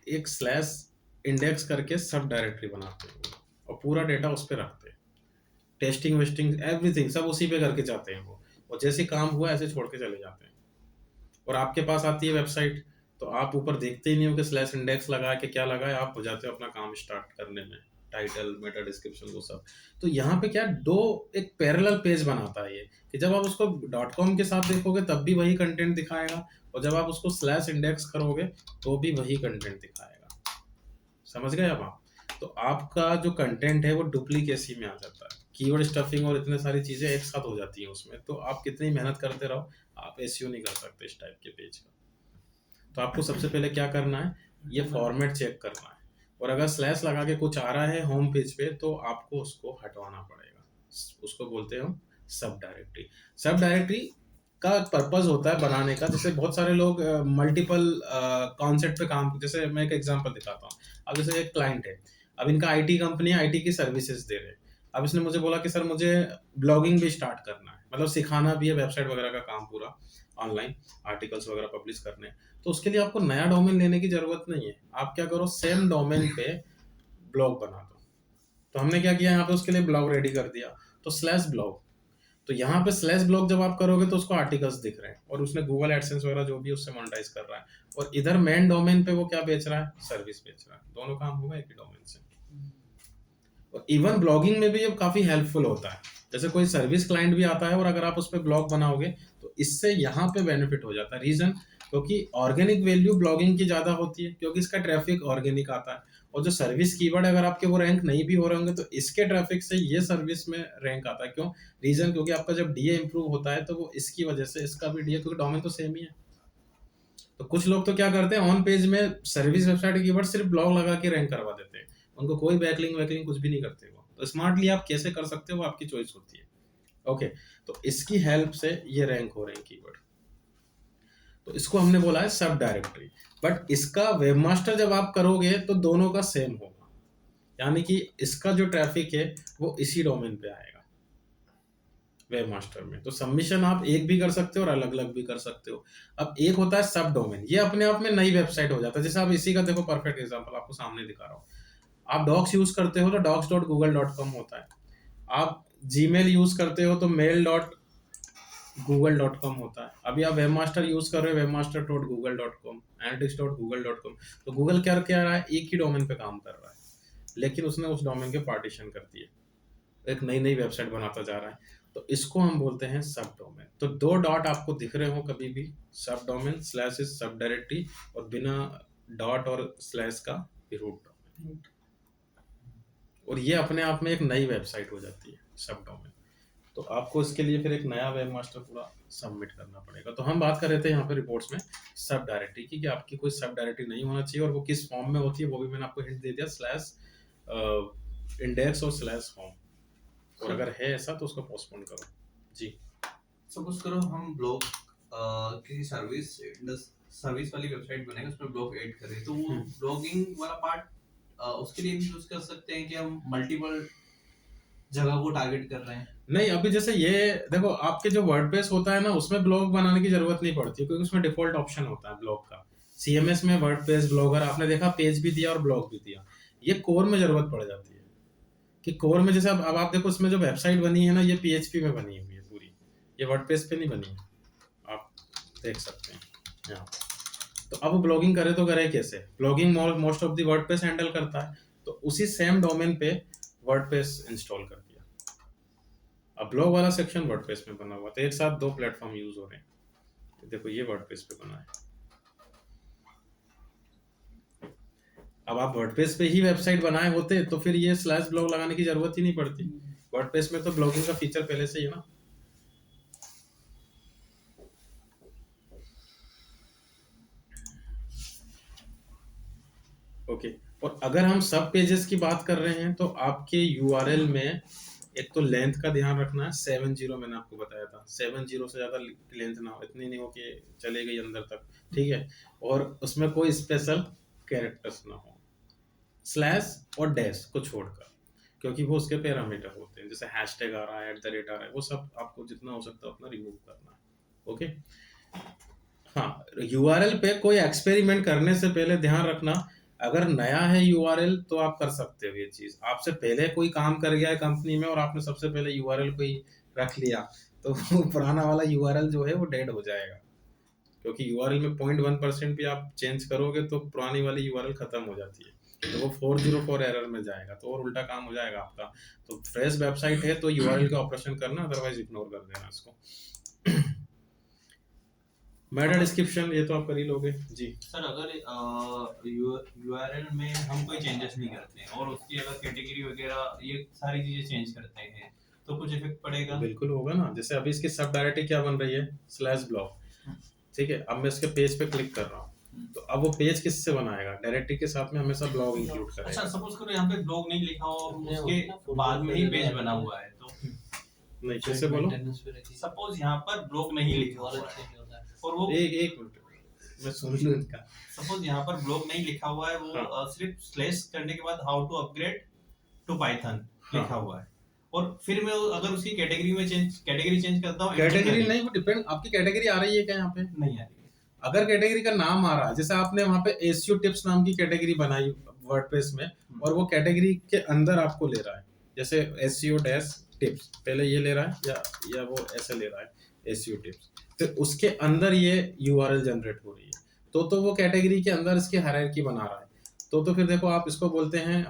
एक स्लैश इंडेक्स करके सब डायरेक्टरी बनाते हैं और पूरा डेटा उस पर रखते हैं, टेस्टिंग वेस्टिंग एवरीथिंग सब उसी पे करके जाते हैं वो, और जैसे काम हुआ ऐसे छोड़ के चले जाते हैं। और आपके पास आती है वेबसाइट तो आप ऊपर देखते ही नहीं हो कि स्लैश इंडेक्स लगा के क्या लगा है, आप हो जाते हो अपना काम स्टार्ट करने में, टाइटल, मेटा डिस्क्रिप्शन, वो सब। तो यहाँ पे क्या दो एक पैरेलल पेज बनाता है ये, कि जब आप उसको .com के साथ देखोगे तब भी वही कंटेंट दिखाएगा, और जब आप उसको स्लैश इंडेक्स करोगे तो भी वही कंटेंट दिखाएगा। समझ गए अब आप? तो आपका जो कंटेंट है वो डुप्लीकेसी में आ जाता है, कीवर्ड स्टफिंग और इतने सारी चीजें एक साथ हो जाती हैं उसमें, तो आप कितनी मेहनत करते रहो आप एसईओ नहीं कर सकते इस टाइप के पेज का। तो आपको सबसे पहले क्या करना है, ये फॉर्मेट चेक करना है, और अगर स्लैश लगा के कुछ आ रहा है होम पेज पे तो आपको उसको हटवाना पड़ेगा, उसको बोलते हैं हम सब डायरेक्टरी। सब डायरेक्टरी का पर्पस होता है बनाने का, जैसे बहुत सारे लोग मल्टीपल कॉन्सेप्ट पे काम, जैसे मैं एक एग्जांपल दिखाता हूँ। अब जैसे एक क्लाइंट है, अब इनका आईटी कंपनी है, आईटी की सर्विसेज दे रहे हैं। अब इसने मुझे बोला कि सर मुझे ब्लॉगिंग भी स्टार्ट करना है, मतलब सिखाना भी है, वेबसाइट वगैरह का काम पूरा ऑनलाइन आर्टिकल्स वगैरह पब्लिश करने हैं। तो उसके लिए आपको नया डोमेन लेने की जरूरत नहीं है, आप क्या करो सेम डोमेन पे ब्लॉग बना दो। तो हमने क्या किया यहाँ पे उसके लिए ब्लॉग रेडी कर दिया, तो स्लैश ब्लॉग, तो यहाँ पे स्लैश ब्लॉग जब आप करोगे तो उसको आर्टिकल्स दिख रहे हैं, और उसने गूगल एडसेंस वगैरह जो भी उससे मोनेटाइज कर रहा है, और इधर मेन डोमेन पे वो क्या बेच रहा है, सर्विस बेच रहा है, दोनों काम होगा एक ही डोमेन से। और इवन ब्लॉगिंग में भी ये काफी हेल्पफुल होता है, जैसे कोई सर्विस क्लाइंट भी आता है और अगर आप उस पर ब्लॉग बनाओगे तो इससे यहाँ पे बेनिफिट हो जाता है। रीजन क्योंकि ऑर्गेनिक वैल्यू ब्लॉगिंग की ज्यादा होती है, क्योंकि इसका ट्रैफिक ऑर्गेनिक आता है, और जो सर्विस कीवर्ड अगर आपके वो रैंक नहीं भी हो रहे होंगे तो इसके ट्रैफिक से ये सर्विस में रैंक आता है। क्यों? रीजन क्योंकि आपका जब डीए इंप्रूव होता है तो वो इसकी वजह से, इसका भी डीए, क्योंकि डोमेन तो सेम ही है। तो कुछ लोग तो क्या करते हैं, ऑन पेज में सर्विस वेबसाइट कीवर्ड सिर्फ ब्लॉग लगा के रैंक करवा देते हैं, उनको कोई बैकलिंक वैकलिंग कुछ भी नहीं करते वो। तो स्मार्टली आप कैसे कर सकते हो वो आपकी चॉइस होती है। ओके, तो इसकी हेल्प से ये रैंक हो रहे हैं कीवर्ड, तो इसको हमने बोला है सब डायरेक्टरी। बट इसका वेबमास्टर जब आप करोगे तो दोनों का सेम होगा, यानी कि इसका जो ट्रैफिक है वो इसी डोमेन पे आएगा वेबमास्टर में। तो सबमिशन आप एक भी कर सकते हो और अलग अलग भी कर सकते हो। अब एक होता है सब डोमेन, ये अपने आप में नई वेबसाइट हो जाता है। जैसे आप इसी का देखो परफेक्ट एग्जांपल आपको सामने दिखा रहा हूँ। आप डॉक्स यूज करते हो तो docs.google.com होता है, आप जीमेल यूज करते हो तो mail.google.com होता है। अभी आप वेबमास्टर यूज कर रहे हो webmaster.google.com, analytics.google.com। तो गूगल क्या क्या रहा है, एक ही डोमेन पे काम कर रहा है, लेकिन उसने उस डोमेन के पार्टीशन कर दिए, एक नई नई वेबसाइट बनाता जा रहा है। तो इसको हम बोलते हैं सब डोमेन। तो 2 डॉट आपको दिख रहे हो कभी भी, सब डोमेन स्लैश इज सब डायरेक्टरी, और बिना डॉट और स्लैश का रूट डोमेन, और ये अपने आप में एक नई वेबसाइट हो जाती है सब डोमेन। तो आपको इसके लिए फिर एक नया वेब मास्टर पूरा सबमिट करना पड़ेगा। तो हम बात कर रहे थे यहाँ पे रिपोर्ट्स में सब डायरेक्टरी की, कि आपकी कोई सब डायरेक्टरी नहीं होना चाहिए, और वो किस फॉर्म में होती है वो भी मैंने आपको हिंट दे दिया, स्लैश इंडेक्स और स्लैश होम, और अगर है ऐसा तो उसको पोस्टपोन करो। जी सपोज करो हम ब्लॉग किसी सर्विस वाली वेबसाइट बनाएंगे, उसमें ब्लॉग ऐड करें, तो वो ब्लॉगिंग वाला पार्ट उसके लिए भी यूज कर सकते हैं कि हम मल्टीपल जगह को टारगेट कर रहे हैं। नहीं, अभी जैसे ये देखो, आपके जो वर्डप्रेस होता है ना, उसमें ब्लॉग बनाने की जरूरत नहीं पड़ती, क्योंकि उसमें डिफॉल्ट ऑप्शन होता है ब्लॉग का। सीएमएस में वर्डप्रेस ब्लॉगर आपने देखा, पेज भी दिया और ब्लॉग भी दिया। ये कोर में जरूरत पड़ जाती है कि कोर में जैसे अब आप देखो, इसमें जो वेबसाइट बनी है ना, ये पीएचपी में बनी हुई है पूरी, ये वर्डप्रेस पे नहीं बनी है, आप देख सकते हैं यहाँ। तो अब ब्लॉगिंग करे तो करे कैसे? Blogging most of the WordPress handle करता है, तो उसी सेम डोमेन पे वर्डप्रेस इंस्टॉल कर दिया। अब ब्लॉग वाला सेक्शन वर्डप्रेस में बना हुआ, तो एक साथ 2 प्लेटफॉर्म यूज हो रहे हैं। देखो ये वर्डप्रेस पे बना है। अब आप वर्डप्रेस पे ही वेबसाइट बनाए होते तो फिर ये स्लैश ब्लॉग लगाने की जरूरत ही नहीं पड़ती। वर्डप्रेस में तो ब्लॉगिंग का फीचर पहले से ही है ना। ओके, और अगर हम सब पेजेस की बात कर रहे हैं, तो आपके यूआरएल में एक तो लेंथ का ध्यान रखना है। 70 मैंने आपको बताया था, 70 से ज्यादा लेंथ ना हो, इतनी नहीं हो कि चले गई अंदर तक, ठीक है। और उसमें कोई स्पेशल कैरेक्टर्स ना हो, स्लैश और डैश को छोड़कर, क्योंकि वो उसके पैरामीटर होते हैं। जैसे हैशटैग आ रहा है, @ आ रहा है, वो सब आपको जितना हो सकता है उतना रिमूव करना है। ओके, हाँ, यूआरएल पे कोई एक्सपेरिमेंट करने से पहले ध्यान रखना, अगर नया है यूआरएल तो आप कर सकते हो ये चीज। आपसे पहले कोई काम कर गया है कंपनी में और आपने सबसे पहले यूआरएल को ही रख लिया, तो वो पुराना वाला यूआरएल जो है वो डेड हो जाएगा, क्योंकि यूआरएल में 0.1% भी आप चेंज करोगे तो पुरानी वाली यूआरएल खत्म हो जाती है, तो वो 404 एरर में जाएगा, तो और उल्टा काम हो जाएगा आपका। तो फ्रेश वेबसाइट है तो यूआरएल का ऑपरेशन करना, अदरवाइज इग्नोर कर देना इसको। मेटा डिस्क्रिप्शन ये तो आप कर ही लोगे जी। सर अगर यूआरएल में हम कोई चेंजेस नहीं करते हैं और उसकी अगर कैटेगरी वगैरह ये सारी चीजें चेंज करते हैं, तो कुछ इफेक्ट पड़ेगा? बिल्कुल होगा ना। जैसे अभी इसकी सब डायरेक्टरी क्या बन रही है, स्लैश ब्लॉग, ठीक है। अब मैं इसके पेज पे क्लिक कर रहा हूँ, तो अब वो पेज किससे बनाएगा? डायरेक्टरी के साथ में हमेशा ब्लॉग इंक्लूड करेगा। अच्छा, सपोज करो यहाँ पे ब्लॉग नहीं लिखा हो और उसके बाद में ही पेज बना हुआ है, तो नहीं, कैसे बोलो? सपोज यहाँ पर ब्लॉग नहीं लिखा हुआ है और वो एक मिनट मैं सुन लूं इनका। सपोज यहाँ पर ब्लॉग नहीं लिखा हुआ है, वो सिर्फ स्लैश करने के बाद how to upgrade to Python लिखा हुआ है, और फिर मैं अगर उसकी कैटेगरी चेंज करता हूँ, कैटेगरी नहीं, वो डिपेंड, आपकी कैटेगरी आ रही है क्या यहाँ पे? नहीं आ रही है। अगर कैटेगरी का नाम आ रहा है, जैसे आपने वहाँ पे एसईओ टिप्स नाम की कैटेगरी बनाई वर्डप्रेस में, और वो कैटेगरी के अंदर आपको ले रहा है, जैसे एसईओ डैश टिप्स पहले ये ले रहा है, या वो ऐसे ले रहा है एसईओ टिप्स, फिर उसके अंदर ये यूआरएल जनरेट हो रही है, तो वो कैटेगरी के अंदर इसकी हायरार्की बना रहा है। तो फिर देखो, आप इसको बोलते हैं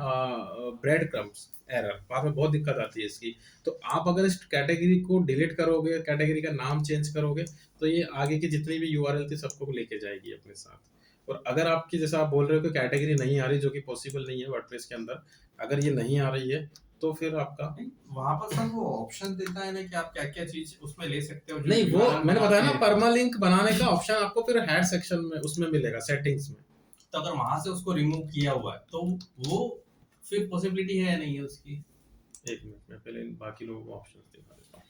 ब्रेड क्रम्स एरर, बाद में बहुत दिक्कत आती है इसकी। तो आप अगर इस कैटेगरी को डिलीट करोगे, कैटेगरी का नाम चेंज करोगे, तो ये आगे की जितनी भी यूआरएल थी सबको लेके जाएगी अपने साथ। और अगर आपकी, जैसा आप बोल रहे हो कि कैटेगरी नहीं आ रही, जो कि पॉसिबल नहीं है वर्डप्रेस के अंदर, अगर ये नहीं आ रही है तो फिर आपका वहाँ पर सर वो ऑप्शन देता है ना कि आप क्या क्या चीज उसमें ले सकते हो। नहीं, वो मैंने बताया ना, परमालिंक बनाने का ऑप्शन आपको फिर हेड सेक्शन में उसमें मिलेगा, सेटिंग्स में। तो अगर वहां से उसको रिमूव किया हुआ है तो वो फिर पॉसिबिलिटी है या नहीं है उसकी? एक मिनट में पहले इन बाकी लोगों को ऑप्शंस दिखा देता हूँ।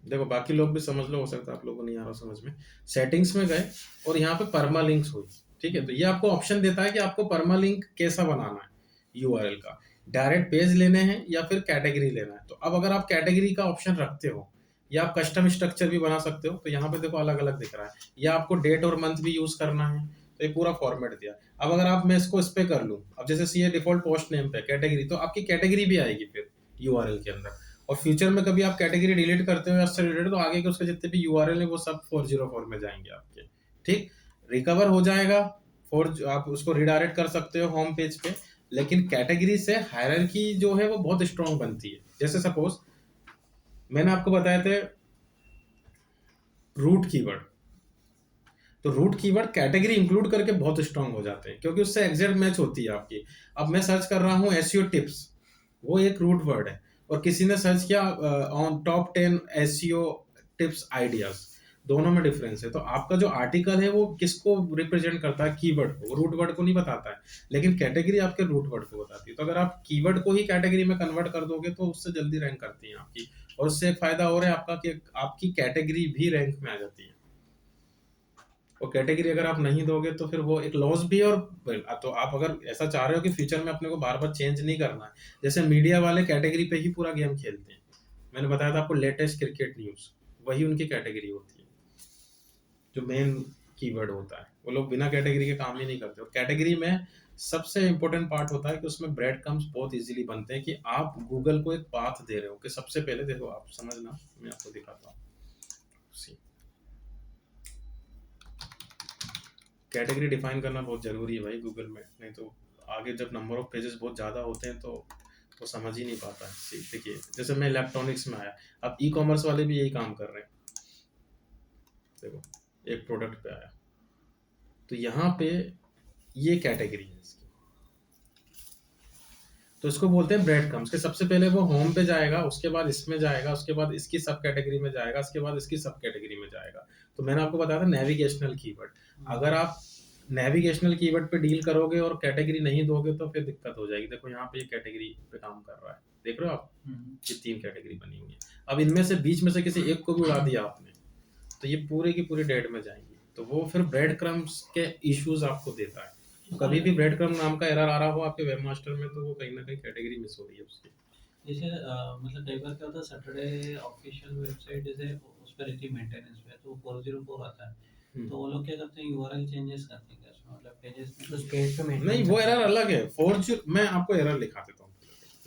देखो, बाकी लोग भी समझ लो, हो सकता है आप लोगों को नहीं आ रहा समझ में। सेटिंग्स में गए और यहाँ पे परमालिंक्स हुई, ठीक है। तो ये आपको ऑप्शन देता है कि आपको परमालिंक कैसा बनाना है यूआरएल का, डायरेक्ट पेज लेने हैं या फिर कैटेगरी लेना है। तो अब अगर आप कैटेगरी का ऑप्शन रखते हो, या आप कस्टम स्ट्रक्चर भी बना सकते हो, तो यहाँ पे देखो अलग अलग दिख रहा है, या आपको डेट और मंथ भी यूज करना है, तो ये पूरा फॉर्मेट दिया। अब अगर आप, मैं इसको इस पे कर लूँ, अब जैसे सी डिफॉल्ट पोस्ट नेम पे कैटेगरी, तो आपकी कैटेगरी भी आएगी फिर यूआरएल के अंदर। और फ्यूचर में कभी आप कैटेगरी डिलीट करते हो या उससे रिलेटेड, तो आगे के उसके जितने भी यूआरएल है वो सब 404 में जाएंगे आपके, ठीक। रिकवर हो जाएगा, आप उसको रिडायरेक्ट कर सकते हो होम पेज पे, लेकिन कैटेगरी से हायरार्की जो है वो बहुत स्ट्रांग बनती है। जैसे सपोज मैंने आपको बताया थे रूट कीवर्ड, तो रूट कीवर्ड कैटेगरी इंक्लूड करके बहुत स्ट्रांग हो जाते हैं क्योंकि उससे एग्जैक्ट मैच होती है आपकी। अब मैं सर्च कर रहा हूँ एसईओ टिप्स, वो एक रूट वर्ड है, और किसी ने सर्च किया on top 10 SEO tips ideas, दोनों में डिफरेंस है। तो आपका जो आर्टिकल है वो किसको रिप्रेजेंट करता है, कीवर्ड को, रूट वर्ड को नहीं बताता है, लेकिन कैटेगरी आपके रूट वर्ड को बताती है। तो अगर आप कीवर्ड को ही कैटेगरी में कन्वर्ट कर दोगे तो उससे जल्दी रैंक करती है आपकी, और उससे एक फायदा और है आपका कि आपकी कैटेगरी भी रैंक में आ जाती है। और कैटेगरी अगर आप नहीं दोगे तो फिर वो एक लॉस भी है। और तो आप अगर ऐसा चाह रहे हो कि फ्यूचर में अपने को बार बार चेंज नहीं करना है, जैसे मीडिया वाले कैटेगरी पे ही पूरा गेम खेलते हैं, मैंने बताया था आपको लेटेस्ट क्रिकेट न्यूज, वही उनकी कैटेगरी होती है जो मेन कीवर्ड होता है। वो लोग बिना कैटेगरी के काम ही नहीं करते। और कैटेगरी में सबसे इंपॉर्टेंट पार्ट होता है कि उसमें ब्रेड कम्स बहुत इजीली बनते हैं, कि आप गूगल को एक पाथ दे रहे हो कि सबसे पहले देखो, आप समझना, मैं आपको दिखाता हूँ। कैटेगरी डिफाइन करना बहुत ज़रूरी है भाई गूगल में, नहीं तो आगे जब नंबर ऑफ पेजेस बहुत ज़्यादा होते हैं तो वो समझ ही नहीं पाता है। देखिए जैसे मैं इलेक्ट्रॉनिक्स में आया, अब ई कॉमर्स वाले भी यही काम कर रहे हैं। देखो एक प्रोडक्ट पे आया, तो यहाँ पे ये कैटेगरी है इसकी, तो इसको बोलते हैं ब्रेड क्रम्स। के सबसे पहले वो होम पे जाएगा, उसके बाद इसमें जाएगा, उसके बाद इसकी सब कैटेगरी में जाएगा, उसके बाद इसकी सब कैटेगरी में जाएगा। तो मैंने आपको बताया था नेविगेशनल कीवर्ड, अगर आप नेविगेशनल कीवर्ड पे डील करोगे और कैटेगरी नहीं दोगे तो फिर दिक्कत हो जाएगी। देखो यहाँ पे ये कैटेगरी पे काम कर रहा है, देख रहे हो आप, ये 3 कैटेगरी बनी हुई है। अब इनमें से बीच में से किसी एक को भी उड़ा दिया आपने तो ये पूरे की पूरी डेड में जाएंगी, तो वो फिर ब्रेड क्रम्स के इश्यूज आपको देता है। कभी भी ब्रेड क्रम नाम का एरर आ रहा हो आपके वेबमास्टर में तो वो कहीं ना कहीं कैटेगरी मिस हो रही है उसकी। जैसे मतलब कई बार क्या होता है, सैटरडे ऑफिशियल वेबसाइट जैसे उस पर रहती है मेंटेनेंस पे, तो 404 आता है, तो वो लोग क्या करते हैं, यूआरएल चेंजेस करते हैं उसमें, मतलब पेजेस में उस पेज पे नहीं, वो एरर अलग है। 4 मैं आपको एरर लिखा देता हूँ,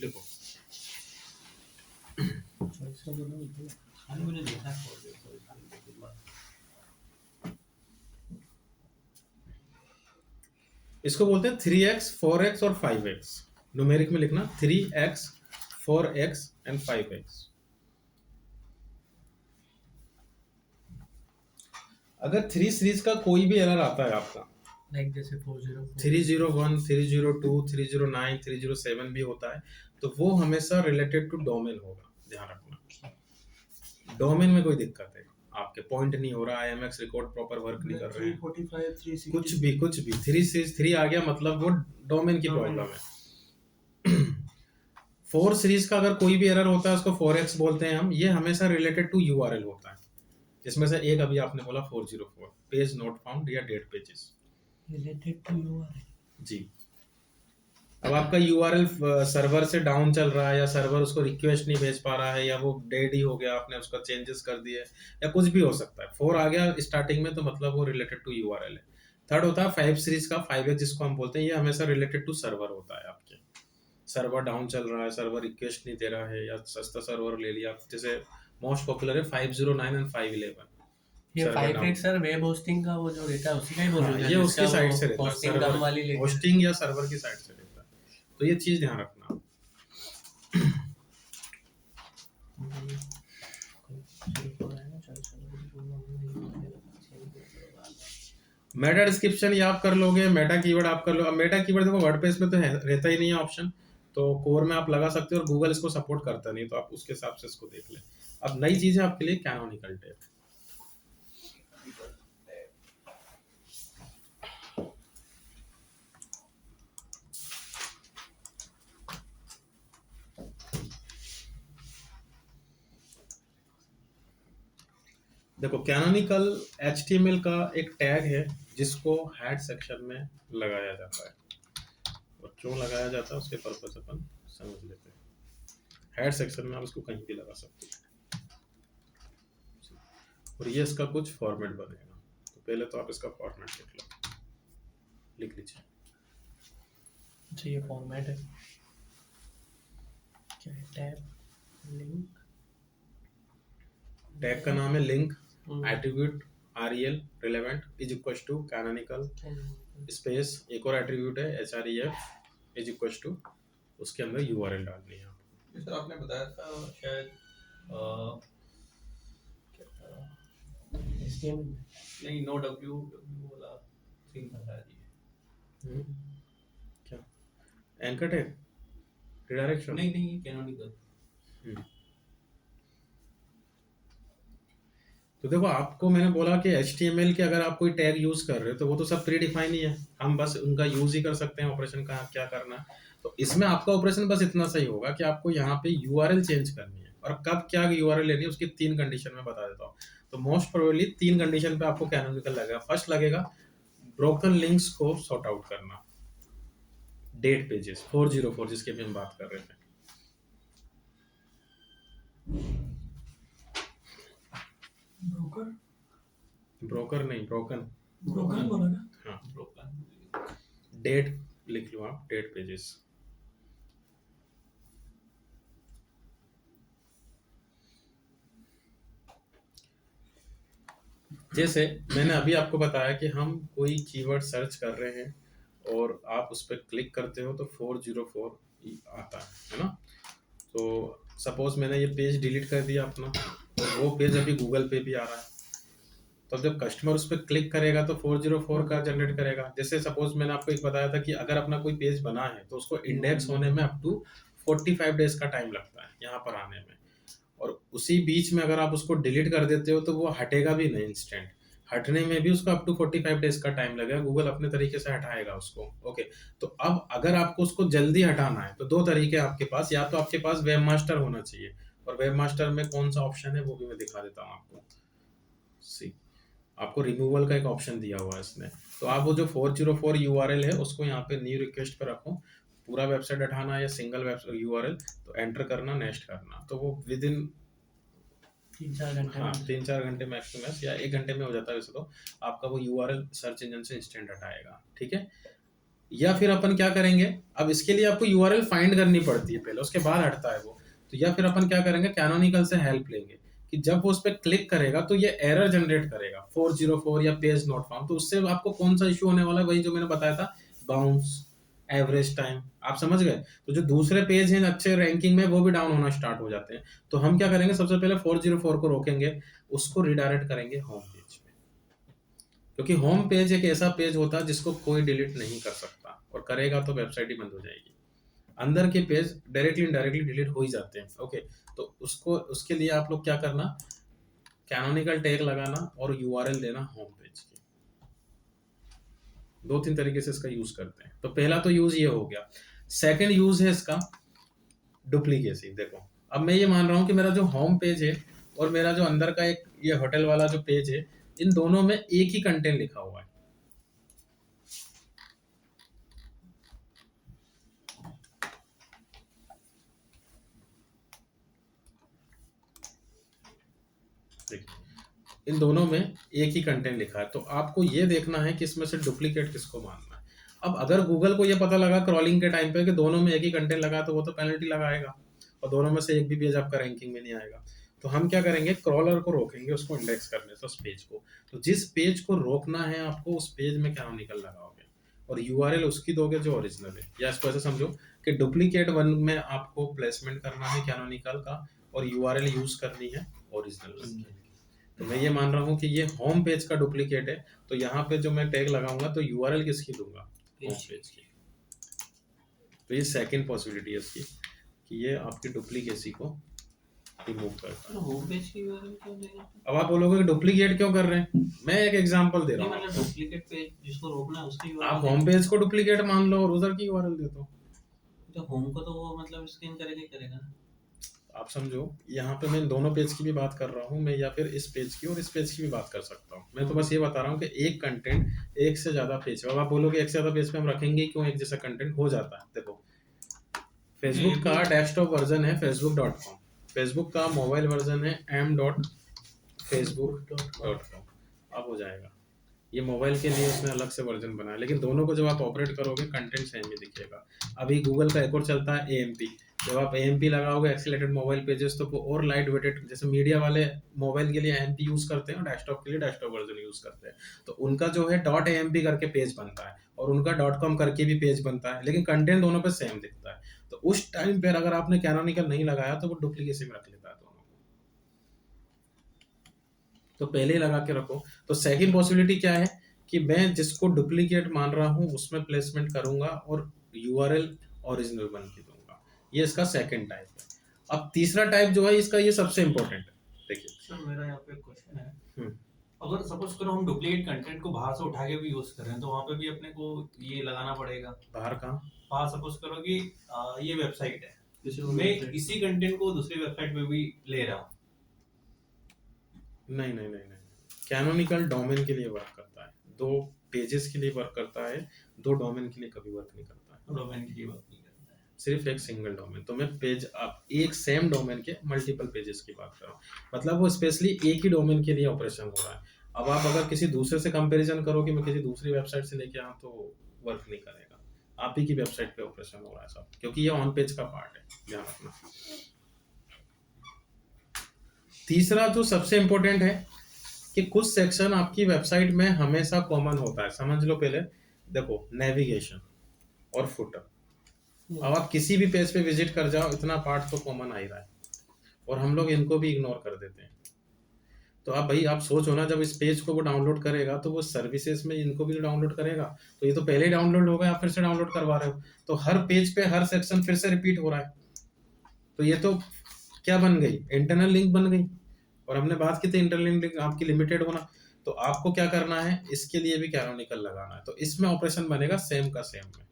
लिखो। हाँ मैंने देखा है 404 इसको बोलते हैं 3x 4x और 5x, न्यूमेरिक में लिखना 3x 4x एंड 5x। अगर 3 सीरीज का कोई भी एरर आता है आपका, लाइक जैसे 404 301 302 309 307 भी होता है, तो वो हमेशा रिलेटेड टू डोमेन होगा, ध्यान रखना। डोमेन में कोई दिक्कत है, आपके पॉइंट नहीं हो रहा, IMX रिकॉर्ड प्रॉपर वर्क नहीं कर रहे हैं, 345 360 कुछ भी 3 सीरीज 3 आ गया मतलब वो डोमेन की प्रॉब्लम है। 4 सीरीज का अगर कोई भी एरर होता है उसको 4x बोलते हैं हम, ये हमेशा रिलेटेड टू URL होता है। जिसमें से एक अभी आपने बोला 404 पेज नोट फाउंड या dead pages related to URL जी। अब आपका URL सर्वर से डाउन चल रहा है, या सर्वर उसको रिक्वेस्ट नहीं भेज पा रहा है, या वो डेड ही हो गया, आपने उसका चेंजेस कर दिए, या कुछ भी हो सकता है। 4 आ गया स्टार्टिंग में तो मतलब वो रिलेटेड टू URL है। थर्ड होता है 5 सीरीज का 5x जिसको हम बोलते हैं, ये हमेशा रिलेटेड टू सर्वर होता है। आपके सर्वर डाउन चल रहा है, सर्वर रिक्वेस्ट नहीं दे रहा है, या सस्ता सर्वर ले लिया, जैसे मोस्ट पॉपुलर है 509 एंड 511। ये server 5x sir web hosting का वो जो रहता है उसी का ही बोल रहे हो, ये उसकी साइड से रहता है, होस्टिंग कम वाली लेके होस्टिंग या सर्वर की साइड से रहता है, तो ये चीज ध्यान रखना। मेटा डिस्क्रिप्शन ये आप कर लोगे, मेटा कीवर्ड आप कर लो। अब मेटा कीवर्ड देखो वर्डप्रेस में तो रहता ही नहीं है ऑप्शन, तो कोर में आप लगा सकते हो, और गूगल इसको सपोर्ट करता नहीं, तो आप उसके हिसाब से इसको देख लें। अब नई चीज है आपके लिए कैनोनिकल टैग। देखो कैनोनिकल HTML का एक टैग है जिसको हेड सेक्शन में लगाया जाता है, और क्यों लगाया जाता है उसके पर्पस अपन समझ लेते हैं। हेड सेक्शन में आप इसको कहीं भी लगा सकते हैं, और ये इसका कुछ फॉर्मेट बनेगा। तो पहले तो आप इसका फॉर्मेट लिख लो, लिख लीजिए। अच्छा ये फॉर्मेट है क्या है? टैब लिंक, टैग का नाम है link attribute REL relevant is equal to canonical space, एक और एट्रीब्यूट है HREF इज इक्वल टू उसके अंदर यूआरएल डालनी है आपको। सर आपने बताया था शायद क्या था? नहीं, नो डब्ल्यू वाला सीन था शायद ये। क्या एंकर टैग रिडायरेक्शन? नहीं, कैनोनिकल। तो देखो आपको मैंने बोला कि HTML के अगर आप कोई टैग यूज कर रहे हो तो वो तो सब प्री डिफाइन ही है, हम बस उनका यूज ही कर सकते हैं ऑपरेशन का क्या करना है। तो इसमें आपका ऑपरेशन बस इतना सही होगा कि आपको यहाँ पे यूआरएल चेंज करनी है, और कब क्या यूआरएल लेनी है उसकी 3 कंडीशन में बता देता हूँ। तो मोस्ट प्रोबेबली 3 कंडीशन पे आपको कैनोनिकल लगेगा। फर्स्ट लगेगा ब्रोकन लिंक्स को सॉर्ट आउट करना, डेट पेजेस 404 जिसके भी हम बात कर रहे थे। ब्रोकर नहीं, ब्रोकन बोला क्या? हाँ, ब्रोकन। डेट लिख लो आप, डेट पेजेस। जैसे मैंने अभी आपको बताया कि हम कोई कीवर्ड सर्च कर रहे हैं और आप उस पर क्लिक करते हो तो 404 आता है ना। तो सपोज मैंने ये पेज डिलीट कर दिया अपना, और वो पेज अभी गूगल पे भी आ रहा है, तो जब कस्टमर उस पर क्लिक करेगा तो 404 का जनरेट करेगा। जैसे सपोज मैंने आपको एक बताया था कि अगर अपना कोई पेज बना है तो उसको इंडेक्स होने में अप टू 45 डेज का टाइम लगता है यहाँ पर आने में, और उसी बीच में अगर आप उसको डिलीट कर देते हो तो वो हटेगा भी नहीं इंस्टेंट, हटने में भी उसको अप टू 45 डेज का टाइम लगेगा, गूगल अपने तरीके से हटाएगा उसको। ओके, तो अब अगर आपको उसको जल्दी हटाना है तो 2 तरीके आपके पास, या तो आपके पास वेब मास्टर होना चाहिए, और वेब मास्टर में कौन सा ऑप्शन है वो भी मैं दिखा देता हूँ आपको। सी आपको रिमूवल का एक ऑप्शन दिया हुआ है इसने, तो आप वो जो 404 यूआरएल है उसको यहाँ पे न्यू रिक्वेस्ट पे रखो, पूरा वेबसाइट हटाना है या सिंगल वेबसाइट यूआरएल, तो एंटर करना, नेक्स्ट करना, तो वो विद इन 3-4 घंटे हाँ में 3-4 घंटे मैक्सिमम या 1 घंटे में हो जाता है वैसे तो, आपका वो यूआरएल सर्च इंजन से इंस्टेंट हटाएगा। ठीक है, या फिर अपन क्या करेंगे, अब इसके लिए आपको यूआरएल फाइंड करनी पड़ती है पहले, उसके बाद हटता है वो। तो या फिर अपन क्या करेंगे, कैनोनिकल से हेल्प लेंगे कि जब वो उस पर क्लिक करेगा तो ये एरर जनरेट करेगा 404 या पेज नॉट फाउंड, तो उससे आपको कौन सा इश्यू होने वाला है, वही जो मैंने बताया था, बाउंस, एवरेज टाइम, आप समझ गए। तो जो दूसरे पेज हैं अच्छे रैंकिंग में वो भी डाउन होना स्टार्ट हो जाते हैं। तो हम क्या करेंगे, सबसे पहले 404 को रोकेंगे, उसको रिडायरेक्ट करेंगे होम पेज पे, क्योंकि होम पेज एक ऐसा पेज होता है जिसको कोई डिलीट नहीं कर सकता, और करेगा तो वेबसाइट ही बंद हो जाएगी। अंदर के पेज डायरेक्टली इनडायरेक्टली डिलीट हो ही जाते हैं। ओके, तो उसके लिए आप लोग क्या करना, कैनोनिकल टैग लगाना और यूआरएल देना होम पेज की। 2-3 तरीके से इसका यूज करते हैं। तो पहला तो यूज ये हो गया। सेकंड यूज है इसका डुप्लीकेसी। देखो अब मैं ये मान रहा हूँ कि मेरा जो होम पेज है और मेरा जो अंदर का एक ये होटल वाला जो पेज है, इन दोनों में एक ही कंटेंट लिखा हुआ है। इन दोनों में एक ही कंटेंट लिखा है, तो आपको ये देखना है कि इसमें से डुप्लीकेट किसको मानना है। अब अगर गूगल को ये पता लगा क्रॉलिंग के टाइम पे कि दोनों में एक ही कंटेंट लगा, तो वो तो पेनल्टी लगाएगा, और दोनों में से एक भी पेज आपका रैंकिंग में नहीं आएगा। तो हम क्या करेंगे, क्रॉलर को रोकेंगे उसको इंडेक्स करने से, उस पेज को। तो जिस पेज को रोकना है आपको, उस पेज में कैनोनिकल लगाओगे और यूआरएल उसकी दोगे जो ओरिजिनल है। या इसको ऐसे समझो कि डुप्लीकेट वन में आपको प्लेसमेंट करना है कैनोनिकल का, और यूआरएल यूज करनी है ओरिजिनल की। तो मैं ये मान रहा हूँ कि ये होम पेज का डुप्लीकेट है, तो यहाँ पे जो मैं टैग लगाऊंगा तो यूआरएल किसकी दूंगा, होम पेज की। तो ये सेकंड पॉसिबिलिटी है इसकी कि ये आपकी डुप्लीकेसी को रिमूव करता है। होम पेज की यूआरएल क्यों देगा? अब आप बोलोगे कि डुप्लीकेट क्यों कर रहे हैं, मैं एक एग्जांपल दे रहा नहीं, हूँ। मतलब डुप्लीकेट पेज जिसको रोकना है उसकी आप यूआरएल। होम पेज को डुप्लीकेट मान लो और उधर की यूआरएल दे दो। तो होम को तो वो मतलब स्कैन करेगा ही करेगा ना। आप समझो, यहाँ पे मैं दोनों पेज की भी बात कर रहा हूँ मैं, या फिर इस पेज की और इस पेज की भी बात कर सकता हूँ। मैं तो बस ये बता रहा हूँ कि एक कंटेंट एक से ज्यादा पेज पे, अब आप बोलोगे एक से ज्यादा पेज पे हम रखेंगे क्यों, एक जैसा कंटेंट हो जाता है। देखो फेसबुक का डेस्कटॉप वर्जन है facebook.com, फेसबुक का मोबाइल वर्जन है m.facebook.com। अब हो जाएगा, ये मोबाइल के लिए उसने अलग से वर्जन बनाया, लेकिन दोनों को जब आप ऑपरेट करोगे कंटेंट सेम ही दिखेगा। अभी गूगल का एक और चलता है AMP, जब आप AMP लगाओगे एक्सीलेटेड मोबाइल पेजेस, तो वो और लाइट वेटेड, जैसे मीडिया वाले मोबाइल के लिए AMP यूज करते हैं और डेस्कटॉप के लिए डेस्कटॉप वर्जन यूज करते हैं, तो उनका जो है .amp करके पेज बनता है, और और उनका .com करके भी पेज बनता है, लेकिन कंटेंट दोनों पे सेम दिखता है। तो उस टाइम पे अगर आपने कैनोनिकल नहीं लगाया तो वो डुप्लीकेसी में रख लेता है दोनों को। तो पहले ही लगा के रखो। तो सेकंड पॉसिबिलिटी क्या है कि मैं जिसको डुप्लीकेट मान रहा हूँ उसमें प्लेसमेंट करूंगा और यूआरएल ओरिजिनल बन के दूंगा। ये इसका सेकंड टाइप है। अब तीसरा टाइप जो है इसका, ये सबसे इंपॉर्टेंट है। देखिए सर मेरा यहाँ पे क्वेश्चन है, हम्म। अगर सपोज करो हम डुप्लीकेट कंटेंट को बाहर से उठा के भी यूज कर रहे हैं तो वहाँ पे भी अपने को ये लगाना पड़ेगा। बाहर कहाँ? बाहर सपोज करो कि ये वेबसाइट है, किसी मैं इसी कंटेंट को दूसरी वेबसाइट पे भी ले रहा हूँ। नहीं नहीं नहीं नहीं, कैनोनिकल डोमेन के लिए वर्क करता है, 2 पेजेस के लिए वर्क करता है, 2 डोमेन के लिए कभी वर्क नहीं करता है। डोमेन की बात नहीं करता है। सिर्फ एक सिंगल डोमेन। तो मैं पेज आप एक सेम डोमेन के मल्टीपल पेजेस की बात कर रहा हूँ, मतलब वो स्पेशली एक ही डोमेन के लिए ऑपरेशन हो रहा है। अब आप अगर किसी दूसरे से कंपैरिजन करो कि मैं किसी दूसरी वेबसाइट से लेके आऊँ तो वर्क नहीं करेगा। आप ही की वेबसाइट पे ऑपरेशन हो रहा है सब, क्योंकि ये ऑन पेज का पार्ट है, ध्यान रखना। तीसरा जो सबसे इंपॉर्टेंट है कि कुछ सेक्शन आपकी वेबसाइट में हमेशा कॉमन होता है। समझ लो पहले, देखो नेविगेशन और फुटर। अब आप किसी भी पेज पे विजिट कर जाओ, इतना पार्ट तो कॉमन आ ही रहा है और हम लोग इनको भी इग्नोर कर देते हैं। तो आप भाई आप सोचो ना, जब इस पेज को वो डाउनलोड करेगा तो वो सर्विसेज में इनको भी डाउनलोड करेगा, तो ये तो पहले ही डाउनलोड होगा, आप फिर से डाउनलोड करवा रहे हो, तो हर पेज पे हर सेक्शन फिर से रिपीट हो रहा है। तो ये तो क्या बन गई, इंटरनल लिंक बन गई। और हमने बात की थी इंटरनल लिंक आपकी लिमिटेड होना, तो आपको क्या करना है, इसके लिए भी कैनोनिकल लगाना है। तो इसमें ऑपरेशन बनेगा सेम का सेम में,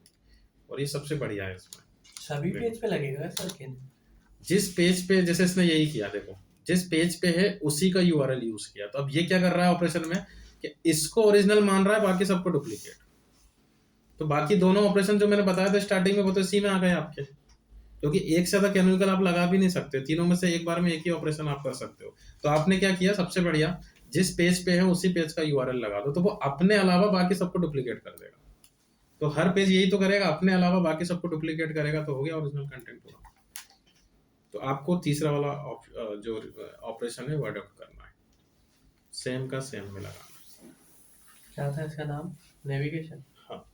और ये सबसे बढ़िया है इसमें। सभी पेज पे लगेगा सर कि नहीं? जिस पेज पे, जैसे इसने यही किया, देखो जिस पेज पे है उसी का यूआरएल यूज किया, तो अब ये क्या कर रहा है ऑपरेशन में कि इसको ओरिजिनल मान रहा है, बाकी सबको डुप्लीकेट। तो बाकी दोनों ऑपरेशन जो मैंने बताया था स्टार्टिंग में वो तो इसी में आ गए आपके, क्योंकि एक से ज्यादा कैनोनिकल आप लगा भी नहीं सकते, तीनों में से एक बार में एक ही ऑपरेशन आप कर सकते हो। तो आपने क्या किया, सबसे बढ़िया, जिस पेज पे है उसी पेज का यूआरएल लगा दो, तो वो अपने अलावा बाकी सबको डुप्लीकेट कर देगा। तो हर पेज यही तो करेगा, अपने अलावा बाकी सबको डुप्लीकेट करेगा, तो हो गया ओरिजिनल कंटेंट पूरा। तो आपको तीसरा वाला जो ऑपरेशन है वो अडॉप्ट करना है, सेम का सेम में लगाना है। क्या था इसका नाम? नेविगेशन। हाँ,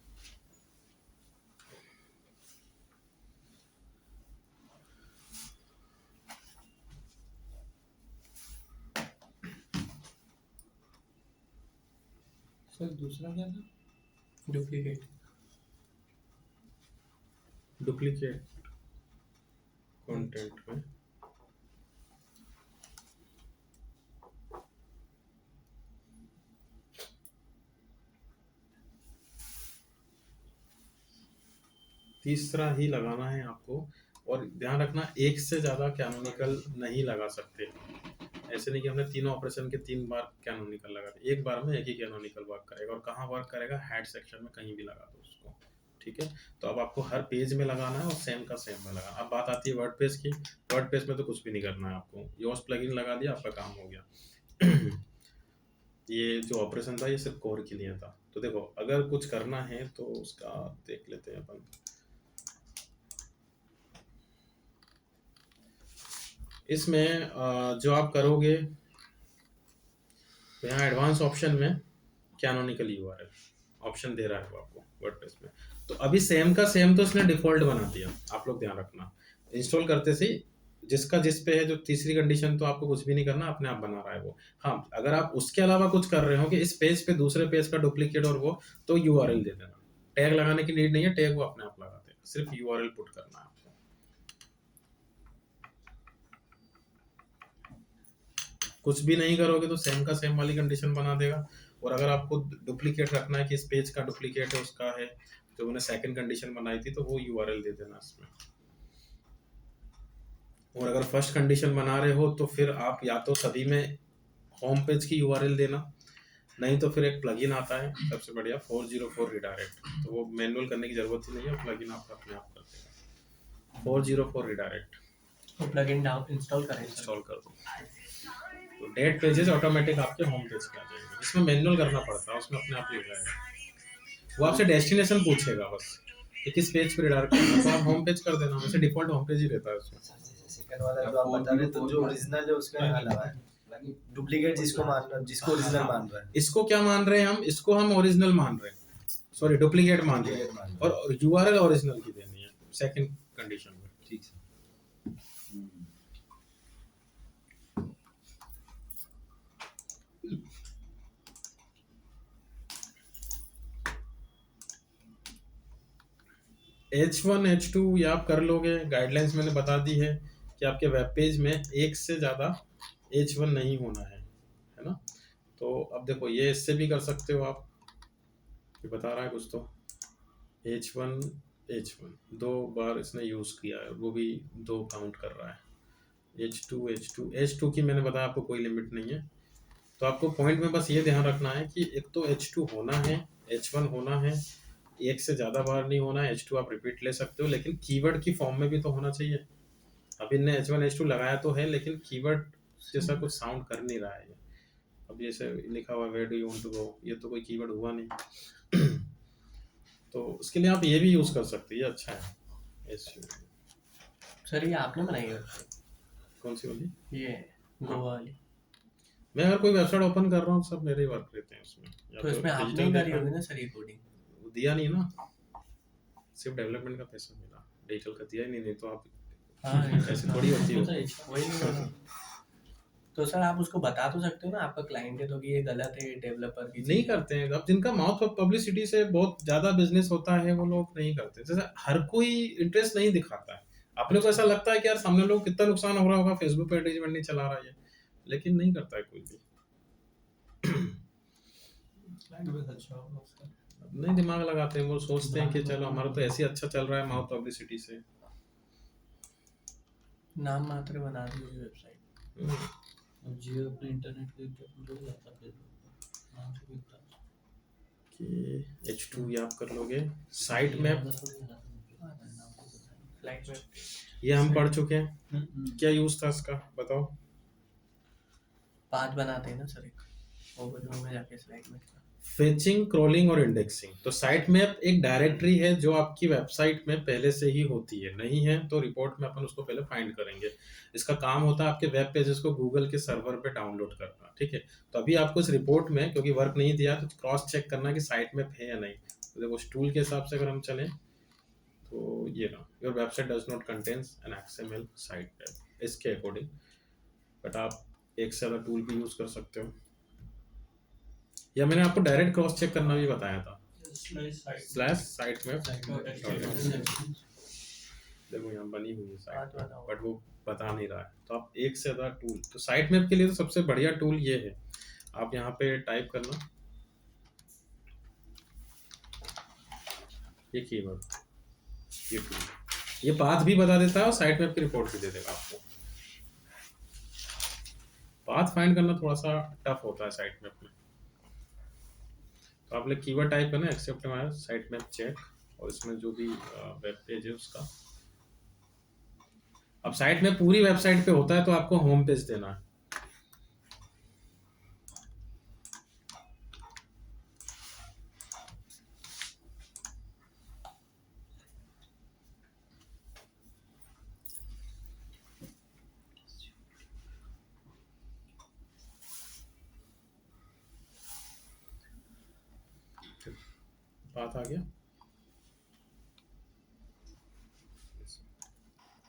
सर दूसरा क्या था? डुप्लीकेट। डुप्लीकेट कंटेंट में तीसरा ही लगाना है आपको। और ध्यान रखना, एक से ज्यादा कैनोनिकल नहीं लगा सकते। ऐसे नहीं कि हमने तीनों ऑपरेशन के 3 बार कैनोनिकल लगा दिया, एक बार में एक ही कैनोनिकल वर्क करेगा। और कहाँ वर्क करेगा, हेड सेक्शन में कहीं भी लगा दो उसको, ठीक है। तो अब आपको हर पेज में लगाना है और सेम का सेम में लगाना। अब बात आती है वर्डप्रेस की। वर्डप्रेस में तो कुछ भी नहीं करना है आपको, योस्ट प्लगइन लगा दिया, आपका काम हो गया। ये जो ऑपरेशन था ये सिर्फ कोर के लिए था। तो देखो अगर कुछ करना है तो उसका देख लेते हैं अपन। इसमें जो आप करोगे, तो यहाँ एडवांस ऑप्शन में कैनोनिकल यूआरएल ऑप्शन दे रहा है वो आपको वर्डप्रेस में। तो अभी सेम का सेम तो इसने डिफॉल्ट बना दिया, आप लोग ध्यान रखना। इंस्टॉल करते से जिसका जिस पे है, जो तीसरी कंडीशन, तो आपको कुछ भी नहीं करना, अपने आप बना रहा है वो। हाँ, अगर आप उसके अलावा कुछ कर रहे हो कि इस पेज पे दूसरे पेज का डुप्लीकेट और वो, तो यूआरएल दे देना। टैग लगाने की नीड नहीं है, टैग वो अपने आप लगा देगा, सिर्फ यूआरएल पुट करना है आपको। कुछ भी नहीं करोगे तो सेम का सेम वाली कंडीशन बना देगा। और अगर आपको डुप्लीकेट रखना है कि इस पेज का डुप्लीकेट है, उसका है, जो मैंने सेकंड कंडीशन बनाई थी, तो वो यूआरएल दे देना इसमें। और अगर फर्स्ट कंडीशन बना रहे हो तो फिर आप या तो सभी में होम पेज की यूआरएल देना, नहीं तो फिर एक प्लगइन आता है सबसे बढ़िया 404 रिडायरेक्ट, तो वो मैनुअल करने की जरूरत ही नहीं है, प्लगइन आप अपने आप कर देगा। 404 रिडायरेक्ट तो प्लगइन डाउन इंस्टॉल करें सर। इंस्टॉल कर दो, तो डेट पेजेस ऑटोमेटिक आपके होम पेज पे आ जाएंगे। इसमें मैनुअल करना पड़ता है, उसमें अपने आप ही हो जाएगा। वो आपसे डेस्टिनेशन पूछेगा बस कि किस पेज पे रिडायरेक्ट करना है, तो आप होम पेज कर देना, वैसे डिफॉल्ट होम पेज ही रहता है उसमें। सेकंड वाला जो आप बता रहे, तो जो ओरिजिनल है उसका यहाँ लगा है, डुप्लीकेट जिसको मान रहा है, जिसको ओरिजिनल मान रहा है। इसको क्या मान रहे हैं हम, इसको हम ओरिजिनल मान रहे हैं। सॉरी डुप्लीकेट मान लो Duplicate मान लो। और यूआरएल ओरिजिनल की देनी है सेकंड कंडीशन में। ठीक है। H1 H2 ये आप कर लोगे, गाइडलाइंस मैंने बता दी है कि आपके वेब पेज में एक से ज़्यादा H1 नहीं होना है ना। तो अब देखो ये इससे भी कर सकते हो आप, ये बता रहा है कुछ तो H1 दो बार इसने यूज़ किया है, वो भी 2 काउंट कर रहा है। H2 की मैंने बताया आपको कोई लिमिट नहीं है। तो आपको पॉइंट में बस ये ध्यान रखना है कि एक तो H2 होना है, H1 होना है, एक से ज़्यादा बार नहीं होना है। H2 आप रिपीट ले सकते हो लेकिन कीवर्ड की फॉर्म में भी तो होना चाहिए। अब इनने H1 H2 लगाया तो है लेकिन कीवर्ड जैसा कुछ साउंड कर नहीं रहा है ये। अब जैसे लिखा हुआ where do you want to go, ये तो कोई कीवर्ड हुआ नहीं। तो उसके लिए आप ये भी यूज़ कर सकते हैं, ये अच्छा है। सर ये आपने बनाई है website? कौन सी वाली? ये गोवा वाली। मैं अगर कोई वेबसाइट ओपन कर रहा हूँ सब मेरे ही वर्क रहते हैं उसमें। या तो इसमें आपने digital ही करी देखा, होगी ना सर ये कोडिंग? वो दिया नहीं ना, सिर्फ डेवलपमेंट का पैसा मिला, डिजिटल का दिया ही नहीं तो आप हाँ ऐसे थोड़ी होती है। वही नहीं होगा। तो सर आप उसको बता तो सकते हो ना, आपका क्लाइंट है तो कि ये गलत है डेवलपर की नहीं करते हैं। अब जिनका माउथ पब्लिसिटी से बहुत ज्यादा बिजनेस होता है वो लोग नहीं करते। जैसे हर कोई इंटरेस्ट नहीं दिखाता है, अपने को ऐसा लगता है कि यार सामने लोग कितना नुकसान हो रहा होगा, फेसबुक पे एडवर्टाइजमेंट नहीं चला रहा है, लेकिन नहीं करता है कोई भी। अच्छा होगा उसका। नहीं दिमाग लगाते हैं, वो सोचते हैं कि चलो हमारा तो ऐसे ही अच्छा चल रहा है माउथ पब्लिसिटी से। नाम मात्र बना दी हुई वेबसाइट। अब जियो अपने इंटरनेट पे जो जाता है नाम से भी कि H2 ये आप कर लोगे। साइट मैप फ्लाइट में ये हम पढ़ चुके हैं, क्या यूज था इसका बताओ। पाथ बनाते हैं ना सर, एक ओवरव्यू में जाके स्लाइड में। फेचिंग, क्रॉलिंग और इंडेक्सिंग। तो साइट मैप एक डायरेक्टरी है जो आपकी वेबसाइट में पहले से ही होती है, नहीं है तो रिपोर्ट में अपन उसको पहले फाइंड करेंगे। इसका काम होता है आपके वेब पेजेस को गूगल के सर्वर पे डाउनलोड करना, ठीक है। तो अभी आपको इस रिपोर्ट में क्योंकि वर्क नहीं दिया तो क्रॉस चेक करना कि साइट मैप है या नहीं। तो देखो टूल के हिसाब से अगर हम चलें तो ये ना, your website does not contains an XML site map, इसके अकॉर्डिंग। बट आप एक से ज़्यादा टूल भी यूज कर सकते हो, या मैंने आपको डायरेक्ट क्रॉस चेक करना भी बताया था, स्लैश साइट मैप। देखो यहाँ बनी हुई है साइट मैप बट वो बता नहीं रहा है। तो आप एक से ज़्यादा टूल, तो साइट मैप के लिए तो सबसे बढ़िया टूल ये है। आप यहाँ पे टाइप करना ये कीवर्ड, ये टूल, ये पाथ भी बता देता है और साइट मैप की रिपोर्ट भी दे देगा आपको। पाथ फाइंड करना थोड़ा सा टफ होता है साइट मैप में। तो आप लोग कीवर्ड टाइप करना एक्सेप्ट हमारा साइट मैप चेक, और इसमें जो भी वेब पेज है उसका। अब साइट में पूरी वेबसाइट पे होता है तो आपको होम पेज देना है। बात आ गया,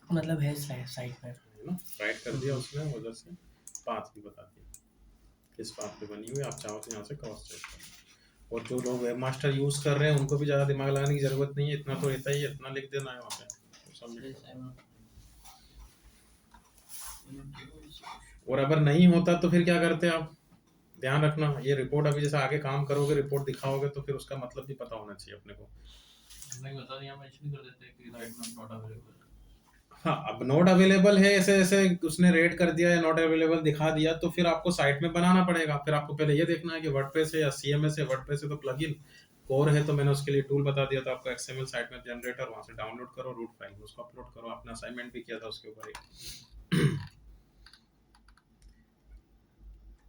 मतलब है साइट में है ना, राइट कर दिया उसमें, वजह से पाथ भी बता दिया किस पाथ पे बनी हुई। आप चाहो तो यहाँ से क्रॉस चेक करो। और जो लोग वेब मास्टर यूज कर रहे हैं उनको भी ज़्यादा दिमाग लगाने की जरूरत नहीं है, इतना तो रहता ही है, इतना लिख देना है वहाँ पे सबमिट। और अगर नहीं होता तो फिर क्या करते हैं आप, ध्यान रखना ये रिपोर्ट अभी जैसे आगे काम करोगे रिपोर्ट दिखाओगे तो फिर उसका मतलब भी पता होना चाहिए अपने को। नहीं बता दिया, मेंशन कर देते हैं कि राइट नाउ नॉट अवेलेबल। हाँ, अब नॉट अवेलेबल है ऐसे ऐसे उसने रेट कर दिया या नॉट अवेलेबल दिखा दिया तो फिर आपको साइट में बनाना पड़ेगा। फिर आपको पहले ये देखना है कि वर्डप्रेस है या CMS है। वर्डप्रेस है तो प्लगइन, कोर है तो मैंने उसके लिए टूल बता दिया था आपको, XML साइट में जनरेटर, वहां से डाउनलोड करो, रूट फाइल में उसको अपलोड करो। अपना असाइनमेंट भी किया था उसके ऊपर एक।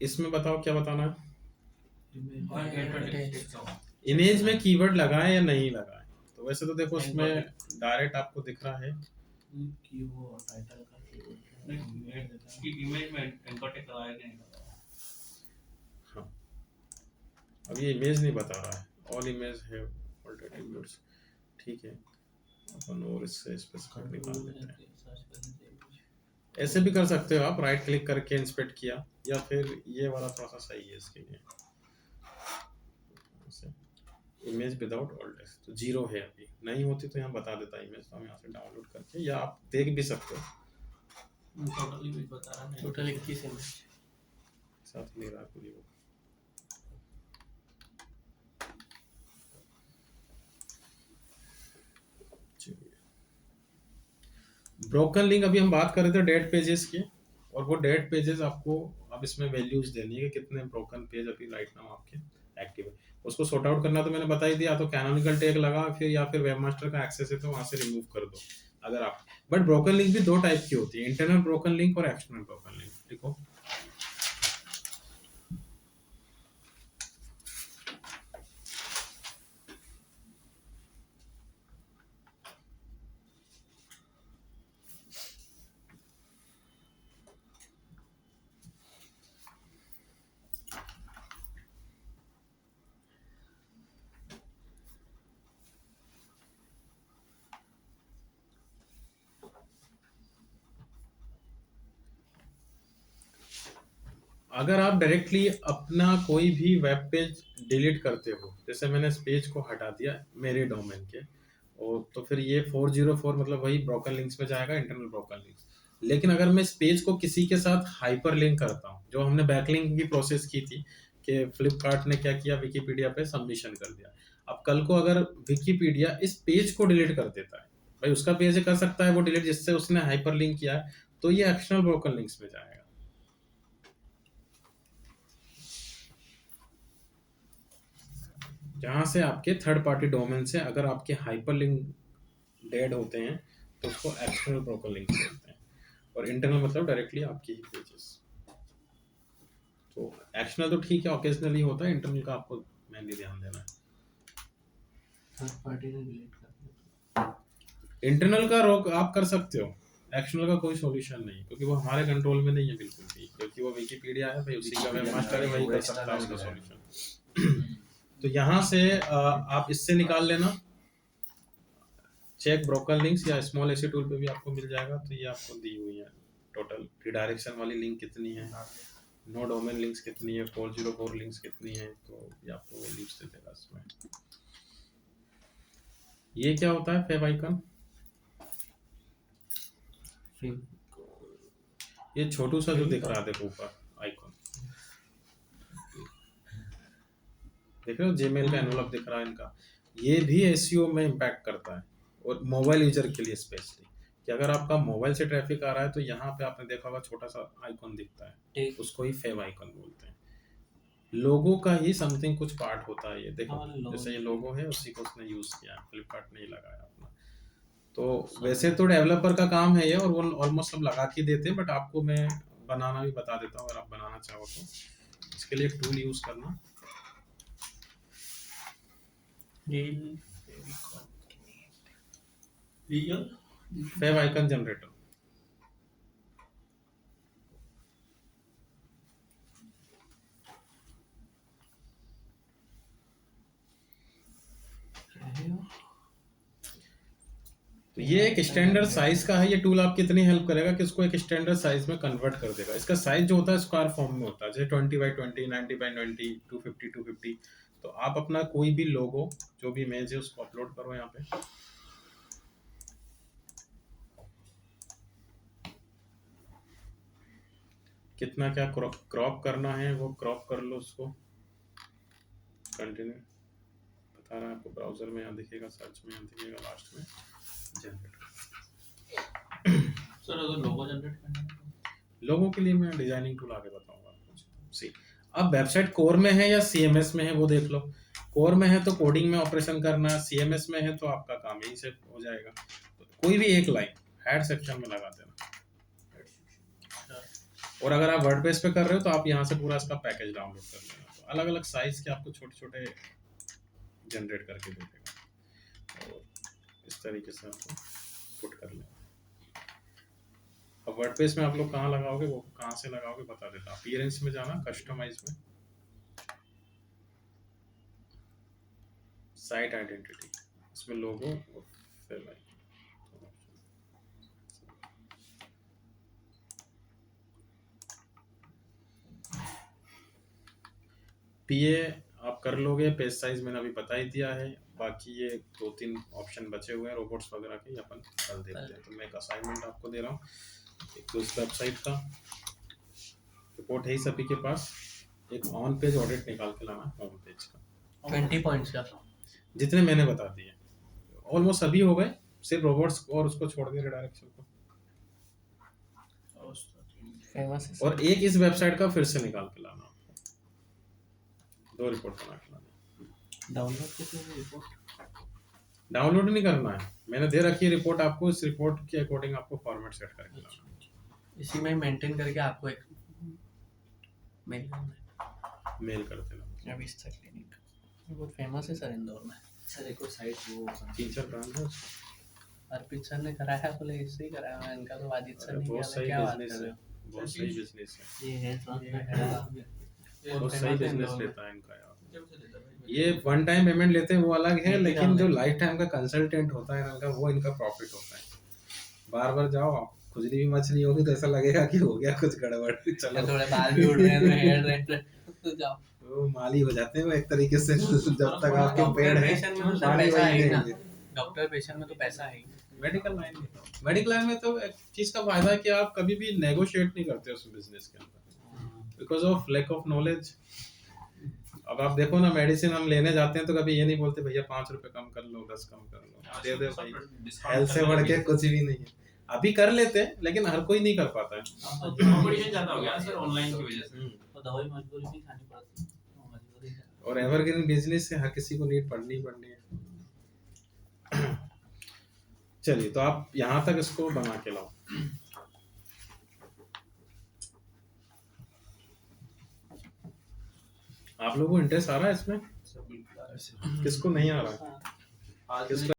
इसमें बताओ क्या बताना है, इमेज में कीवर्ड लगाए या नहीं लगाए। तो वैसे तो देखो उसमें डायरेक्ट आपको दिख रहा है कि वो टाइटल का कि इमेज में एंकर टैग लगाया नहीं लगाया। हाँ, अब ये इमेज नहीं बता रहा है, ऑल इमेज है एट्रीब्यूट्स, ठीक है, अपन और इससे स्पेसिफिक निकाल देते हैं। ऐसे भी कर सकते हो आप, राइट क्लिक करके इंस्पेक्ट किया, या फिर ये वाला थोड़ा सा सही है इसके लिए, इमेज विदाउट ऑल टेक्स्ट तो 0 है, अभी नहीं होती तो यहाँ बता देता इमेज, तो हम यहाँ से डाउनलोड करके, या आप देख भी सकते हो। टोटली भी बता रहा है टोटल 21 इमेज साथ ले रहा है पूरी वो। ब्रोकन लिंक अभी हम बात कर रहे थे डेड पेजेस की, और वो डेड पेजेस आपको अब इसमें वैल्यूज देनी है कि कितने ब्रोकन पेज अभी राइट नाउ आपके एक्टिव है। उसको सॉर्ट आउट करना तो मैंने बता ही दिया, तो कैनोनिकल टैग लगा फिर, या फिर वेबमास्टर का एक्सेस है तो वहां से रिमूव कर दो अगर आप। बट ब्रोकन लिंक भी दो टाइप की होती है, इंटरनल ब्रोकन लिंक और एक्सटर्नल ब्रोकन लिंक। देखो अगर आप डायरेक्टली अपना कोई भी वेब पेज डिलीट करते हो, जैसे मैंने इस पेज को हटा दिया मेरे डोमेन के, और तो फिर ये 404 मतलब वही ब्रोकन लिंक्स में जाएगा, इंटरनल ब्रोकन लिंक्स। लेकिन अगर मैं इस पेज को किसी के साथ हाइपर लिंक करता हूँ, जो हमने बैकलिंक की प्रोसेस की थी कि फ्लिपकार्ट ने क्या किया, विकिपीडिया पे सबमिशन कर दिया। अब कल को अगर विकिपीडिया इस पेज को डिलीट कर देता है, भाई उसका पेज कर सकता है वो डिलीट जिससे उसने हाइपर लिंक किया है, तो ये एक्सटर्नल ब्रोकन लिंक्स में जाएगा। जहां से आपके थर्ड पार्टी डोमेन से अगर आपके हाइपरलिंक डेड होते हैं तो उसको एक्सटर्नल ब्रोकन लिंक बोलते हैं, और इंटरनल मतलब डायरेक्टली आपकी ही पेजेस। तो एक्सटर्नल तो ठीक है, ओकेजनली होता है, इंटरनल का आपको मेनली ध्यान देना है। थर्ड पार्टी ने डिलीट कर दिया। इंटरनल का रोक आप कर सकते हो, एक्सटर्नल का कोई सॉल्यूशन नहीं, क्योंकि वो हमारे कंट्रोल में नहीं है बिल्कुल भी, क्योंकि वो विकिपीडिया है भाई, उसी का वेबमास्टर है, वही कर सकता है उसका सॉल्यूशन। तो यहाँ से आप इससे निकाल लेना, चेक ब्रोकन लिंक्स या स्मॉल एसी टूल पे भी आपको मिल जाएगा। तो ये आपको दी हुई है टोटल रिडायरेक्शन वाली लिंक कितनी है, नो डोमेन लिंक्स कितनी है, 404 लिंक्स कितनी है, तो ये आपको वैल्यूज दे देगा इसमें। ये क्या होता है फेव आइकन, ये छोटू सा जो दिख रहा है देखो ऊपर आइकन, देख रहे हो जीमेल का एनवलप दिख रहा है इनका, ये भी एसईओ में इम्पैक्ट करता है, और मोबाइल यूजर के लिए स्पेशली, कि अगर आपका मोबाइल से ट्रैफिक आ रहा है तो यहाँ पे आपने देखा होगा छोटा सा आइकन दिखता है, उसको ही फेव आइकन बोलते हैं। लोगो का ही समथिंग कुछ पार्ट होता है, ये देखो जैसे ये लोगो है उसी को उसने यूज किया, फ्लिपकार्ट ने ही लगाया अपना। तो वैसे तो डेवलपर का काम है ये, और वो ऑलमोस्ट सब लगा के देते हैं, बट आपको मैं बनाना भी बता देता हूँ अगर आप बनाना चाहो तो। इसके लिए टूल यूज करना, फेव आइकन जनरेटर। तो ये एक स्टैंडर्ड साइज का है, ये टूल आपकी इतनी हेल्प करेगा कि उसको एक स्टैंडर्ड साइज में कन्वर्ट कर देगा। इसका साइज जो होता है स्क्वायर फॉर्म में होता है, जैसे 20x20, 90x90, 250x250। तो आप अपना कोई भी लोगो जो भी इमेज है उसको अपलोड करो यहाँ पे, कितना क्या क्रॉप करना है वो क्रॉप कर लो उसको, कंटिन्यू बता रहा है आपको, ब्राउजर में यहाँ दिखेगा, सर्च में यहाँ दिखेगा, लास्ट में जनरेट। सर अगर लोगो जनरेट करना है तो लोगों के लिए मैं डिजाइनिंग टूल आगे बताऊंगा आपको। सी अब वेबसाइट कोर में है या सीएमएस में है वो देख लो। कोर में है तो कोडिंग में ऑपरेशन करना, सीएमएस में है तो आपका काम यहीं से हो जाएगा। तो कोई भी एक लाइन हेड सेक्शन में लगा देना, और अगर आप वर्डप्रेस पे कर रहे हो तो आप यहाँ से पूरा इसका पैकेज डाउनलोड कर लेना। तो अलग अलग साइज के आपको छोटे छोटे जनरेट करके दे देगा, और इस तरीके से आपको पुट कर लेना। अब वर्डप्रेस में आप लोग कहाँ लगाओगे, वो कहाँ से लगाओगे बता देता हूँ। अपीयरेंस में जाना, कस्टमाइज में, साइट आइडेंटिटी, इसमें लोगो और फिर पीए आप कर लोगे, पेज साइज मैंने अभी बता ही दिया है। बाकी ये 2-3 ऑप्शन बचे हुए हैं रोबोट्स वगैरह के, ये अपन कर देते हैं। तो मैं एक असाइनमेंट आपको दे रहा हूँ, एक तो इस वेबसाइट का रिपोर्ट है ही सभी के पास, एक ऑन पेज ऑडिट निकाल के लाना होम पेज का, 20 पॉइंट्स का। जितने मैंने बता दिए ऑलमोस्ट सभी हो गए, सिर्फ रोबोट्स और उसको छोड़ दिया रिडायरेक्शन को। फेमस है और एक इस वेबसाइट का फिर से निकाल के लाना, 2 रिपोर्ट बना के लाना। डाउनलोड कितने में रिपोर्ट? डाउनलोड नहीं करना है, मैंने दे रखी है रिपोर्ट आपको, इस रिपोर्ट के अकॉर्डिंग आपको फॉर्मेट सेट करके लाना। इसी में मेंटेन करके आपको एक मेल करना मेल कर देना। है। अभी इससे क्लिनिक बहुत फेमस है सर इंदौर में। सर एक और साइट वो टीचर ब्रांड है उसका। अर्पित सर ने कराया, बोले इससे ही कराया मैं, इनका तो वाजिद सर अरे ने बहुत किया था, सही क्या बात बिजनेस कर है, रहे हो? बहुत सही बिजनेस है, ये है बहुत बहुत सही famous है बिजनेस इंदौर में। लेता है इनका यार। ये वन टाइम पेमेंट लेते हैं वो अलग है, लेकिन जो लाइफ टाइम का कंसल्टेंट होता है इनका, वो इनका प्रॉफिट होता है। बार बार जाओ, खुजली भी मछली होगी तो ऐसा लगेगा कि हो गया कुछ गड़बड़, चलो थोड़े बाल भी उड़ रहे हैं तो हेयर रेड तो जाओ। वो माली हो जाते हैं वो एक तरीके से, जब तक आपके पेड़ है पेशेंट में तो सर माली पैसा वही है ही ना, देंगे। डॉक्टर पेशेंट में तो पैसा है ही। मेडिकल लाइन में, मेडिकल लाइन में तो एक चीज का फायदा है कि आप कभी भी नेगोशिएट नहीं करते उस बिजनेस के अंदर, because of lack of knowledge. अब आप देखो ना, मेडिसिन हम लेने जाते हैं तो कभी ये नहीं बोलते भैया 5 रुपए कम कर लो, 10 कम कर लो, दे दे भाई, हेल्थ से बढ़ के कुछ भी नहीं है। अभी कर लेते हैं लेकिन हर कोई नहीं कर पाता है। कंपटीशन ज्यादा हो गया सर ऑनलाइन की वजह से। तो दवाई मजबूरी में खानी पड़ती है, मजबूरी है। और एवरग्रीन बिजनेस से हर किसी को नीड पड़नी ही पड़नी है। चलिए, तो आप यहाँ तक इसको बना के लाओ। आप लोगों को इंटरेस्ट आ रहा है इसमें? किसको नहीं आ रहा है? आज किसको